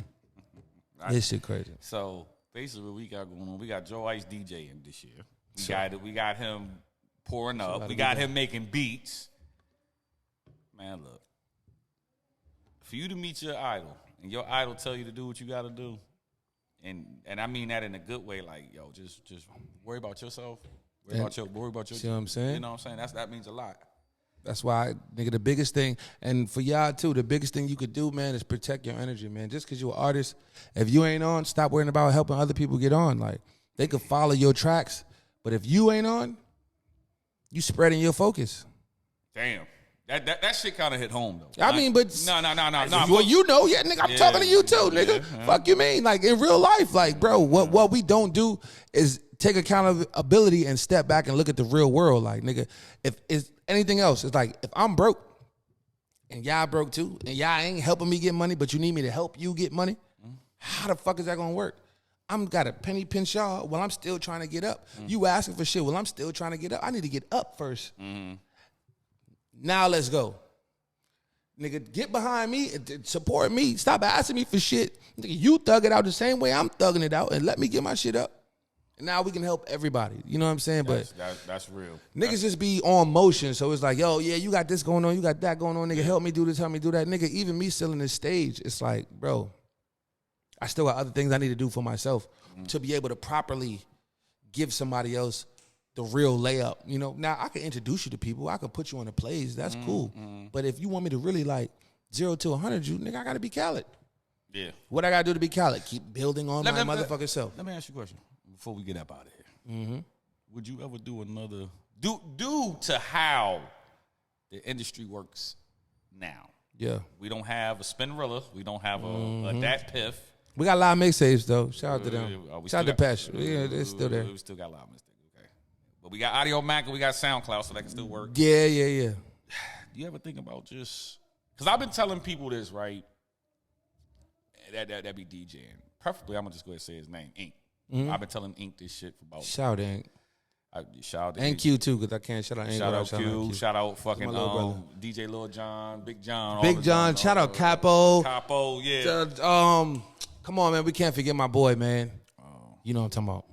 B: This shit crazy.
A: So, basically what we got going on, we got JoIyce DJing this year. We got him pouring up. We got him making beats. Man, look. For you to meet your idol, and your idol tell you to do what you got to do, and I mean that in a good way, like, yo, just worry about yourself. Worry about your.
B: See what I'm saying?
A: You know what I'm saying? That means a lot.
B: That's why, nigga, the biggest thing, and for y'all too, the biggest thing you could do, man, is protect your energy, man. Just because you're an artist, if you ain't on, stop worrying about helping other people get on. Like, they could follow your tracks, but if you ain't on, you spreading your focus.
A: Damn. That shit kind of hit home, though.
B: I mean, but...
A: No.
B: Well, you know, yeah, nigga, I'm talking to you too, nigga. Fuck you mean? Like, in real life, like, bro, what we don't do is take accountability and step back and look at the real world. Like, nigga, if it's anything else, it's like, if I'm broke and y'all broke too, and y'all ain't helping me get money, but you need me to help you get money, how the fuck is that gonna work? I'm got a penny pinch y'all while I'm still trying to get up. You asking for shit while I'm still trying to get up. I need to get up first. Now let's go. Nigga, get behind me, support me. Stop asking me for shit. Nigga, you thug it out the same way I'm thugging it out, and let me get my shit up. And now we can help everybody. You know what I'm saying?
A: That's real.
B: Niggas just be on motion. So it's like, yo, yeah, you got this going on, you got that going on. Nigga, help me do this, help me do that. Nigga, even me still in this stage, it's like, bro, I still got other things I need to do for myself to be able to properly give somebody else the real layup. You know, now I can introduce you to people. I can put you on the plays. That's cool. But if you want me to really like 0 to 100 you, nigga, I got to be Khaled. Yeah. What I got to do to be Khaled? Keep building on my motherfucking self.
A: Let me ask you a question before we get up out of here. Would you ever do another, due to how the industry works now? Yeah. We don't have a Spinrilla. We don't have a Dat Piff.
B: We got a lot of mixtapes, though. Shout out to them. Shout out to Pesh. Yeah, they're still there.
A: We still got a lot of mixtapes. But we got Audio Mac and we got SoundCloud, so that can still work.
B: Yeah.
A: Do you ever think about just... Because I've been telling people this, right? That be DJing. Preferably, I'm going to just go ahead and say his name, Ink. I've been telling Ink this shit for about...
B: Shout Ink.
A: Shout out
B: and Q, too, because I can't shout out Ink.
A: Shout out Q. Shout out fucking DJ Lil John, Big John.
B: Big John. Shout out Capo.
A: Capo, yeah.
B: Come on, man. We can't forget my boy, man. You know what I'm talking about.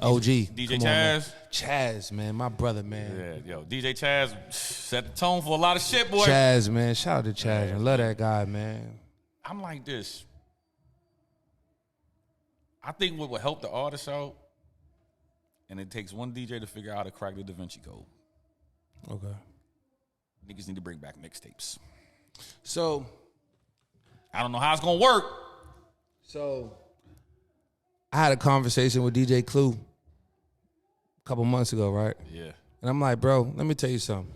B: OG.
A: DJ Chaz.
B: Chaz, man. My brother, man.
A: Yeah, yo. DJ Chaz set the tone for a lot of shit, boy.
B: Chaz, man. Shout out to Chaz. I love that guy, man.
A: I'm like this. I think what would help the artist out, and it takes one DJ to figure out how to crack the Da Vinci Code.
B: Okay.
A: Niggas need to bring back mixtapes.
B: So,
A: I don't know how it's going to work.
B: So, I had a conversation with DJ Clue a couple months ago, right?
A: Yeah.
B: And I'm like, bro, let me tell you something.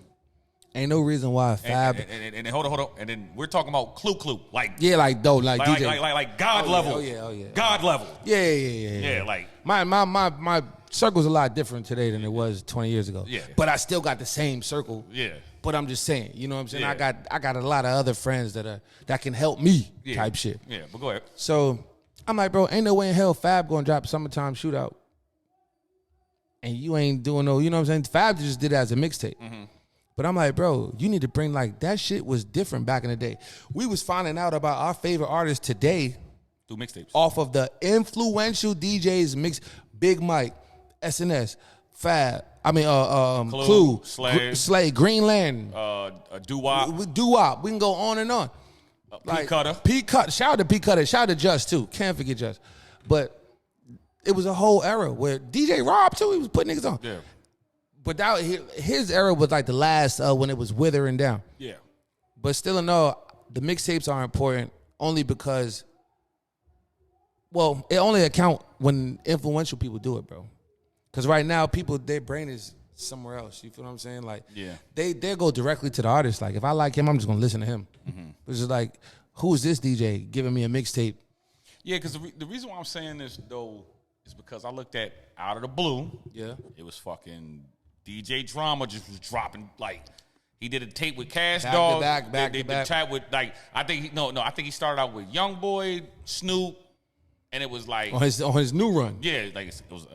B: Ain't no reason why Fab.
A: And hold on. And then we're talking about Clue. Like,
B: yeah, like DJ.
A: Like God level.
B: Oh yeah.
A: God level.
B: Yeah.
A: Yeah, like.
B: My circle's a lot different today than it was 20 years ago.
A: Yeah.
B: But I still got the same circle.
A: Yeah.
B: But I'm just saying, you know what I'm saying?
A: Yeah.
B: I got a lot of other friends that can help me type shit.
A: Yeah, but go ahead.
B: So I'm like, bro, ain't no way in hell Fab gonna drop Summertime Shootout. And you ain't doing no, you know what I'm saying? Fab just did it as a mixtape. Mm-hmm. But I'm like, bro, you need to bring like, that shit was different back in the day. We was finding out about our favorite artists today.
A: Through mixtapes.
B: Off of the influential DJs mix, Big Mike, SNS, Fab, Clue, Slay, Greenland,
A: Doo-Wop.
B: Doo-Wop. We can go on and on.
A: P Cutter.
B: Shout out to P Cutter. Shout out to Just too. Can't forget Just. But it was a whole era where DJ Rob too, he was putting niggas on.
A: Yeah.
B: But his era was like the last when it was withering down.
A: Yeah.
B: But still in all, the mixtapes are important only because, well, it only account when influential people do it, bro. Because right now, people, their brain is somewhere else. You feel what I'm saying? Like,
A: yeah.
B: They go directly to the artist. Like, if I like him, I'm just going to listen to him. Mm-hmm. It's just like, who is this DJ giving me a mixtape?
A: Yeah, because the reason why I'm saying this, though, is because I looked at Out of the Blue.
B: Yeah.
A: It was fucking DJ Drama just was dropping, like, he did a tape with Cash Dog.
B: Back to back.
A: Chat with, like, I think he started out with Youngboy, Snoop, and it was like
B: on his new run.
A: Yeah, like it was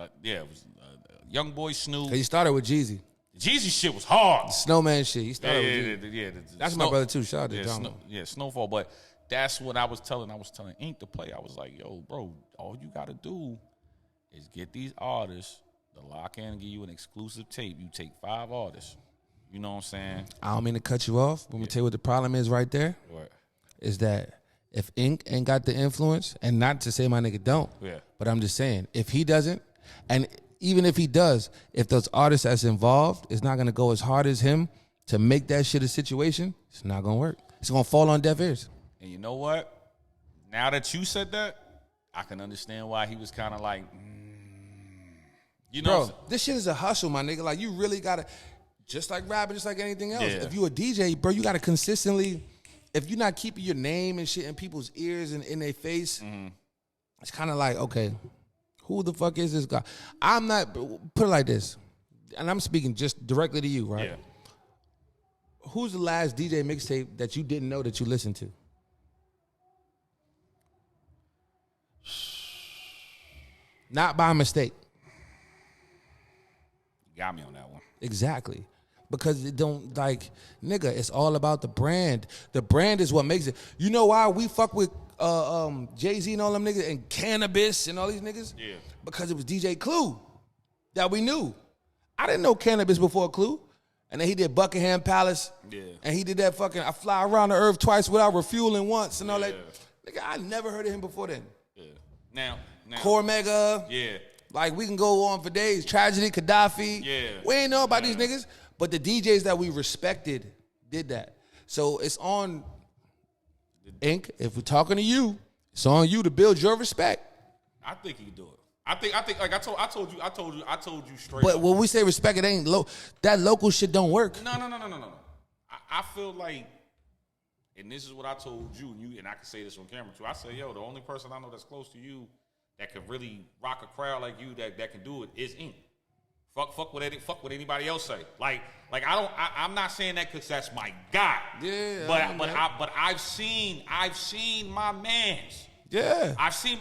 A: Youngboy, Snoop.
B: He started with Jeezy.
A: Jeezy shit was hard.
B: The Snowman shit. He started with Jeezy. That's my brother too. Shout out to Drama.
A: Snowfall. But that's what I was telling Ink to play. I was like, yo, bro, all you got to do is get these artists to lock in and give you an exclusive tape. You take 5 artists. You know what I'm saying? I
B: don't mean to cut you off. Let me tell you what the problem is right there.
A: What?
B: Is that if Ink ain't got the influence, and not to say my nigga don't, but I'm just saying, if he doesn't, and even if he does, if those artists that's involved is not going to go as hard as him to make that shit a situation, it's not going to work. It's going to fall on deaf ears.
A: And you know what? Now that you said that, I can understand why he was kind of like, you know.
B: Bro, this shit is a hustle, my nigga. Like, you really got to, just like rapping, just like anything else.
A: Yeah.
B: If you a DJ, bro, you got to consistently, if you're not keeping your name and shit in people's ears and in their face, it's kind of like, okay, who the fuck is this guy? I'm not, put it like this, and I'm speaking just directly to you, right?
A: Yeah.
B: Who's the last DJ mixtape that you didn't know that you listened to? Not by mistake.
A: You got me on that one.
B: Exactly. Because it don't, like, nigga, it's all about the brand. The brand is what makes it. You know why we fuck with Jay-Z and all them niggas and Cannabis and all these niggas?
A: Yeah.
B: Because it was DJ Clue that we knew. I didn't know Cannabis before Clue. And then he did Buckingham Palace. Yeah. And he did that fucking I Fly Around the Earth Twice Without Refueling Once and all that. Nigga, I never heard of him before then.
A: Yeah. Now.
B: Cormega.
A: Yeah.
B: Like, we can go on for days. Tragedy, Gaddafi.
A: Yeah.
B: We ain't know about these niggas. But the DJs that we respected did that. So it's on Ink. If we're talking to you, it's on you to build your respect.
A: I think he can do it. I think like I told you straight
B: But
A: up.
B: when we say respect, it ain't that local shit don't work.
A: No. I feel like, and this is what I told you, and I can say this on camera too. I say, yo, the only person I know that's close to you that can really rock a crowd like you that can do it is Ink. Fuck what anybody else say. Like I'm not saying that because that's my guy.
B: Yeah.
A: But I've seen my mans.
B: Yeah.
A: I've seen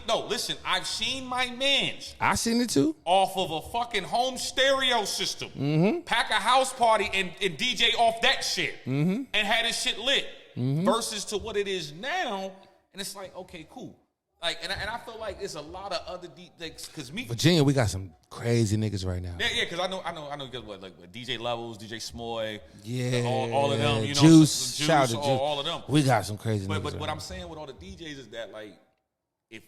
A: my mans.
B: I seen it too.
A: Off of a fucking home stereo system. Mm-hmm. Pack a house party and DJ off that shit. Mm-hmm. And had his shit lit. Mm-hmm. Versus to what it is now. And it's like, okay, cool. Like, and I feel like there's a lot of other because
B: Virginia, we got some crazy niggas right now.
A: Yeah, because I know what DJ Levels, DJ Smoy,
B: all
A: of them, you know,
B: Juice, shout out to Juice,
A: all of them.
B: We got some crazy niggas.
A: But
B: right
A: what
B: now.
A: I'm saying with all the DJs is that, like, if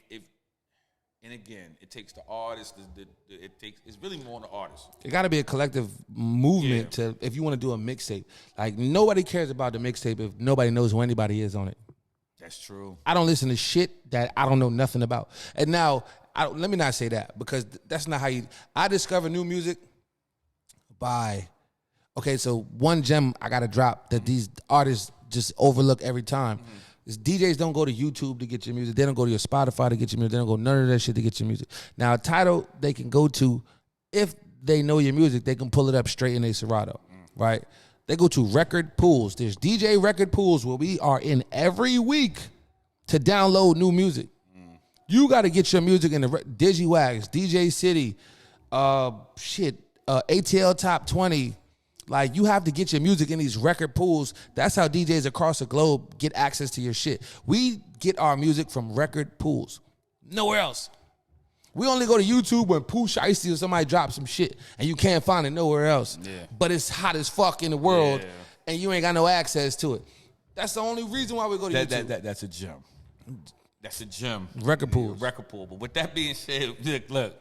A: and again, it takes the artist. It's really more on the artist.
B: It got to be a collective movement to if you want to do a mixtape. Like, nobody cares about the mixtape if nobody knows who anybody is on it.
A: That's true.
B: I don't listen to shit that I don't know nothing about. And now, let me not say that because that's not how you. I discover new music by Okay, so one gem I gotta drop that these artists just overlook every time. Is DJs don't go to YouTube to get your music. They don't go to your Spotify to get your music. They don't go none of that shit to get your music. Now, Tidal, they can go to, if they know your music, they can pull it up straight in a Serato, right? They go to record pools. There's DJ record pools where we are in every week to download new music. You got to get your music in the DigiWax, DJ City, ATL Top 20. Like, you have to get your music in these record pools. That's how DJs across the globe get access to your shit. We get our music from record pools. Nowhere else. We only go to YouTube when Shhhhh or somebody drops some shit and you can't find it nowhere else. Yeah. But it's hot as fuck in the world and you ain't got no access to it. That's the only reason why we go to YouTube.
A: That's a gem. That's a gem.
B: Record pools.
A: Record pool. But with that being said, look.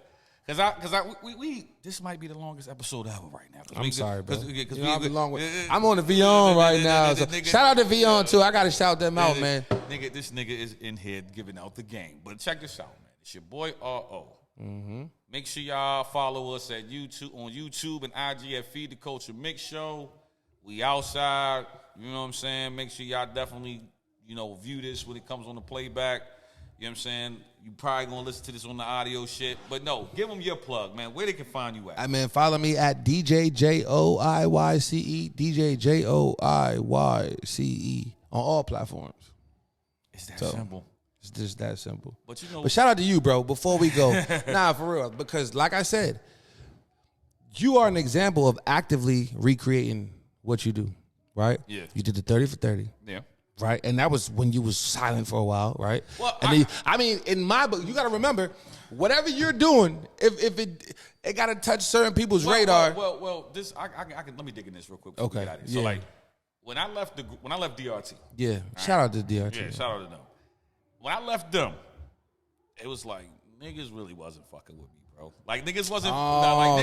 A: Cause we this might be the longest episode ever right now.
B: I'm sorry, bro. I'm on the Vion right now. So shout out to Vion too. I gotta shout them out, man.
A: This nigga is in here giving out the game. But check this out, man. It's your boy R.O. Make sure y'all follow us at YouTube and IG at Feed the Culture Mix Show. We outside. You know what I'm saying? Make sure y'all definitely view this when it comes on the playback. You know what I'm saying? You probably going to listen to this on the audio shit. But no, give them your plug, man. Where they can find you at.
B: Follow me at DJ JoIyce, DJ JoIyce on all platforms.
A: It's that simple.
B: It's just that simple.
A: But
B: But shout out to you, bro, before we go. Nah, for real. Because like I said, you are an example of actively recreating what you do, right?
A: Yeah.
B: You did the 30 for 30.
A: Yeah.
B: Right, and that was when you was silent for a while, right?
A: Well,
B: and in my book, you got to remember, whatever you're doing, if it got to touch certain people's radar.
A: Well, this I can let me dig in this real quick.
B: Okay.
A: So like, when I left DRT.
B: Yeah. Shout out to DRT.
A: Yeah. Shout out to them. When I left them, it was like niggas really wasn't fucking with me, bro. Like niggas wasn't.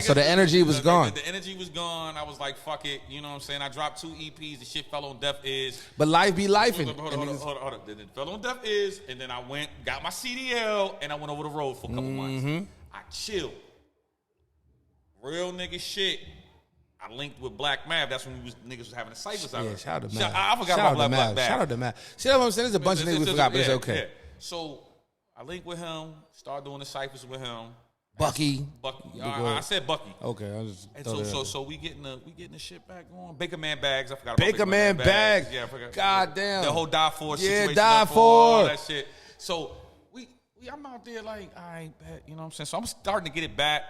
B: So the energy was gone.
A: The energy was gone. I was like, fuck it. You know what I'm saying? I dropped 2 EPs. The shit fell on deaf ears.
B: But life be lifing.
A: Hold on. Then it fell on deaf ears, and then I got my CDL, and I went over the road for a couple months. I chilled. Real nigga shit. I linked with Black Mav. That's when niggas was having the ciphers out.
B: Yeah, shout out to Mav.
A: I forgot about Black Mav.
B: Shout out to Mav. See what I'm saying? There's a bunch of niggas we forgot, but it's okay.
A: Yeah. So I linked with him. Started doing the ciphers with him.
B: Bucky.
A: I said Bucky.
B: Okay.
A: So we getting the shit back going. Baker Man Bags. I forgot about
B: Baker Man Bags.
A: Yeah, I forgot.
B: God damn.
A: The whole Die For situation.
B: Yeah, Die For.
A: All that shit. So I'm out there like, all right, bet. You know what I'm saying? So I'm starting to get it back.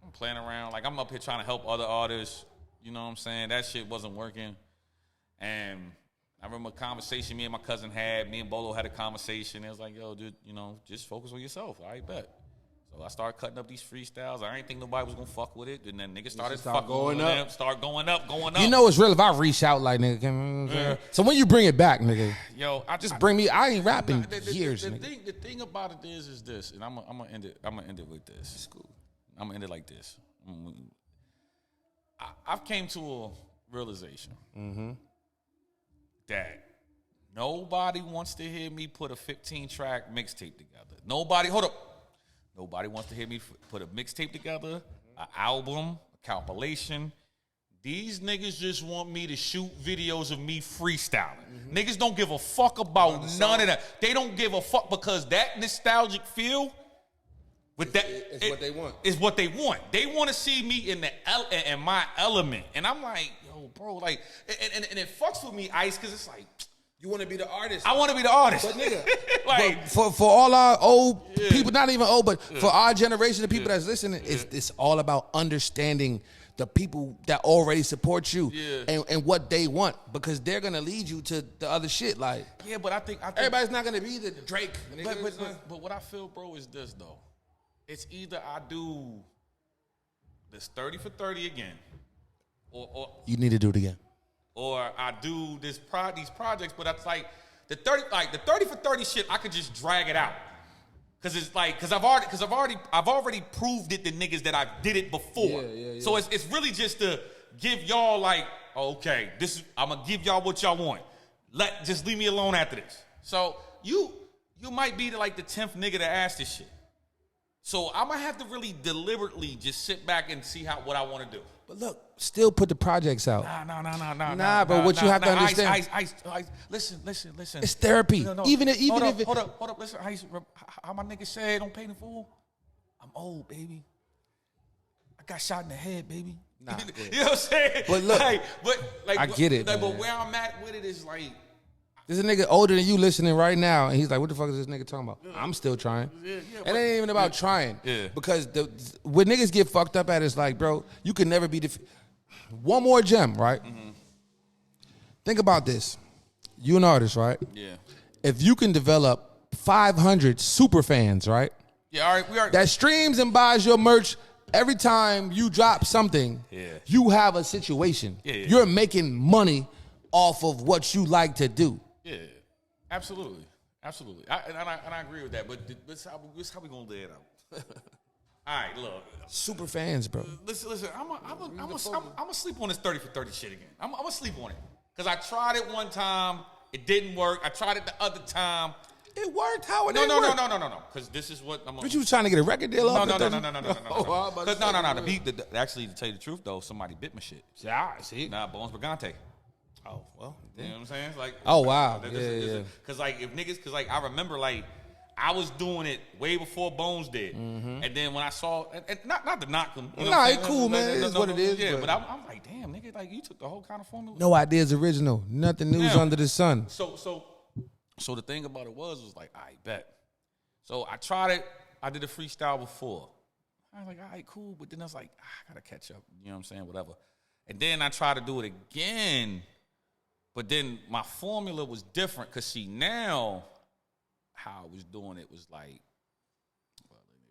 A: I'm playing around. Like, I'm up here trying to help other artists. You know what I'm saying? That shit wasn't working. And I remember a conversation me and my cousin had. Me and Bolo had a conversation. It was like, yo, dude, just focus on yourself. I bet. So I started cutting up these freestyles. I didn't think nobody was going to fuck with it. And then niggas started fucking going up. Start going up.
B: You know it's real if I reach out like, nigga. So when you bring it back, nigga.
A: Yo,
B: bring me. I ain't rapping years,
A: nigga. The thing about it is this. And I'm going to end it. I'm going to end it with this. It's cool. I'm going to end it like this. I've came to a realization that nobody wants to hear me put a 15-track mixtape together. Nobody wants to hear me put a mixtape together, an album, a compilation. These niggas just want me to shoot videos of me freestyling. Niggas don't give a fuck about none of that. They don't give a fuck because that nostalgic feel.
B: It's what they want.
A: Is what they want. They want to see me in my element, and I'm like, yo, bro, like, and it fucks with me, Ice, because it's like,
B: you want to be the artist.
A: I want to be the artist,
B: but nigga, like for all our old people, not even old, but for our generation of people that's listening, it's all about understanding the people that already support you and what they want, because they're gonna lead you to the other shit. Like,
A: but I think
B: everybody's not gonna be the Drake.
A: But what I feel, bro, is this though. It's either I do this 30 for 30 again, or
B: you need to do it again,
A: or I do these projects. But that's like the 30 for 30 shit. I could just drag it out because I've already proved it to niggas that I did it before. Yeah. So it's really just to give y'all like, okay, I'm gonna give y'all what y'all want. Just leave me alone after this. So you might be the 10th nigga to ask this shit. So I'm gonna have to really deliberately just sit back and see what I want to do.
B: But look, still put the projects out.
A: Nah,
B: bro. What you have to understand.
A: Ice. Listen.
B: It's therapy.
A: No.
B: Even if
A: Hold up. Listen, Ice. How my nigga said, don't pay the fool. I'm old, baby. I got shot in the head, baby.
B: Nah,
A: you know what I'm saying?
B: But look, I get it.
A: But where I'm at with it is like,
B: there's a nigga older than you listening right now, and he's like, what the fuck is this nigga talking about? I'm still trying. It ain't even about trying.
A: Yeah.
B: Because what niggas get fucked up at is like, bro, you can never be one more gem, right? Mm-hmm. Think about this. You an artist, right?
A: Yeah.
B: If you can develop 500 super fans, right?
A: Yeah, all right.
B: That streams and buys your merch every time you drop something, you have a situation.
A: Yeah.
B: You're making money off of what you like to do.
A: Yeah, absolutely. I agree with that. But this how we gonna lay it out. All right, look.
B: Super fans, bro.
A: Listen. I'm gonna sleep on this 30 for 30 shit again. I'm gonna sleep on it because I tried it one time. It didn't work. I tried it the other time.
B: It worked. How it
A: No.
B: Because
A: this is what I'm.
B: But you was trying to get a record deal off?
A: No.
B: No.
A: Actually, to tell you the truth though, somebody bit my shit.
B: Yeah, see.
A: Nah, Bones Brigante.
B: Oh well.
A: You know what I'm saying? It's like.
B: Oh wow.
A: Because I remember like I was doing it way before Bones did, and then when I saw, and not to knock him. You know
B: nah, it's cool, man. It is what it is.
A: Yeah, but I'm like, damn, nigga, like you took the whole kind of formula.
B: No ideas original. Nothing new under the sun.
A: So the thing about it was like, I bet. So I tried it. I did a freestyle before. I was like, all right, cool. But then I was like, I gotta catch up. You know what I'm saying? Whatever. And then I tried to do it again. But then my formula was different. Cause see, now how I was doing it was like,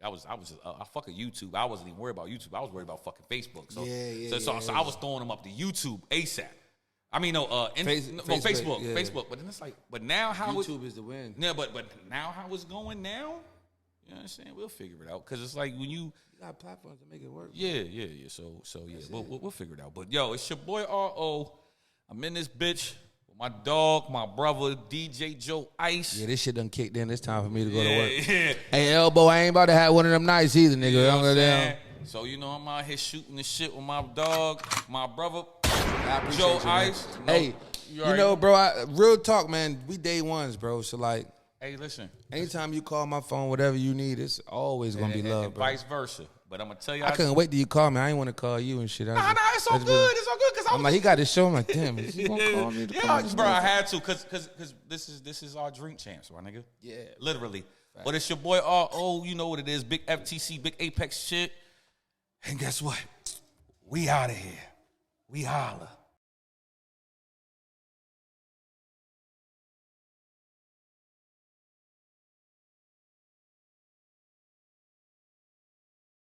A: I fucking YouTube. I wasn't even worried about YouTube. I was worried about fucking Facebook. So I was throwing them up to YouTube ASAP. I mean, Facebook.
B: Yeah.
A: Facebook. But then it's like, but now how
B: YouTube is the win.
A: Yeah, but now how it's going now, you know what I'm saying? We'll figure it out. Because it's like when you
B: got platforms to make it work.
A: Yeah. So yeah, we'll figure it out. But yo, it's your boy R.O. I'm in this bitch with my dog, my brother, DJ JoIyce.
B: Yeah, this shit done kicked in. It's time for me to go to work.
A: Yeah.
B: Hey, Elbow, I ain't about to have one of them nights either, nigga.
A: You know what I'm saying? So, you know, I'm out here shooting this shit with my dog, my brother, JoIyce.
B: Hey, you know, bro, real talk, man. We day ones, bro. So, like,
A: hey, listen.
B: Anytime you call my phone, whatever you need, it's always going to be love,
A: and
B: bro.
A: vice versa. But I'm going to tell you.
B: I couldn't wait till you call me. I ain't want to call you and shit.
A: Nah, it's all good. It's all good. Cause
B: I'm like, he got this show. I'm like, damn, is he going to call me?
A: Bro, I had to because this is our drink champs, my nigga.
B: Yeah.
A: Literally. Right. But it's your boy R.O. You know what it is. Big FTC, big Apex shit. And guess what? We out of here. We holla.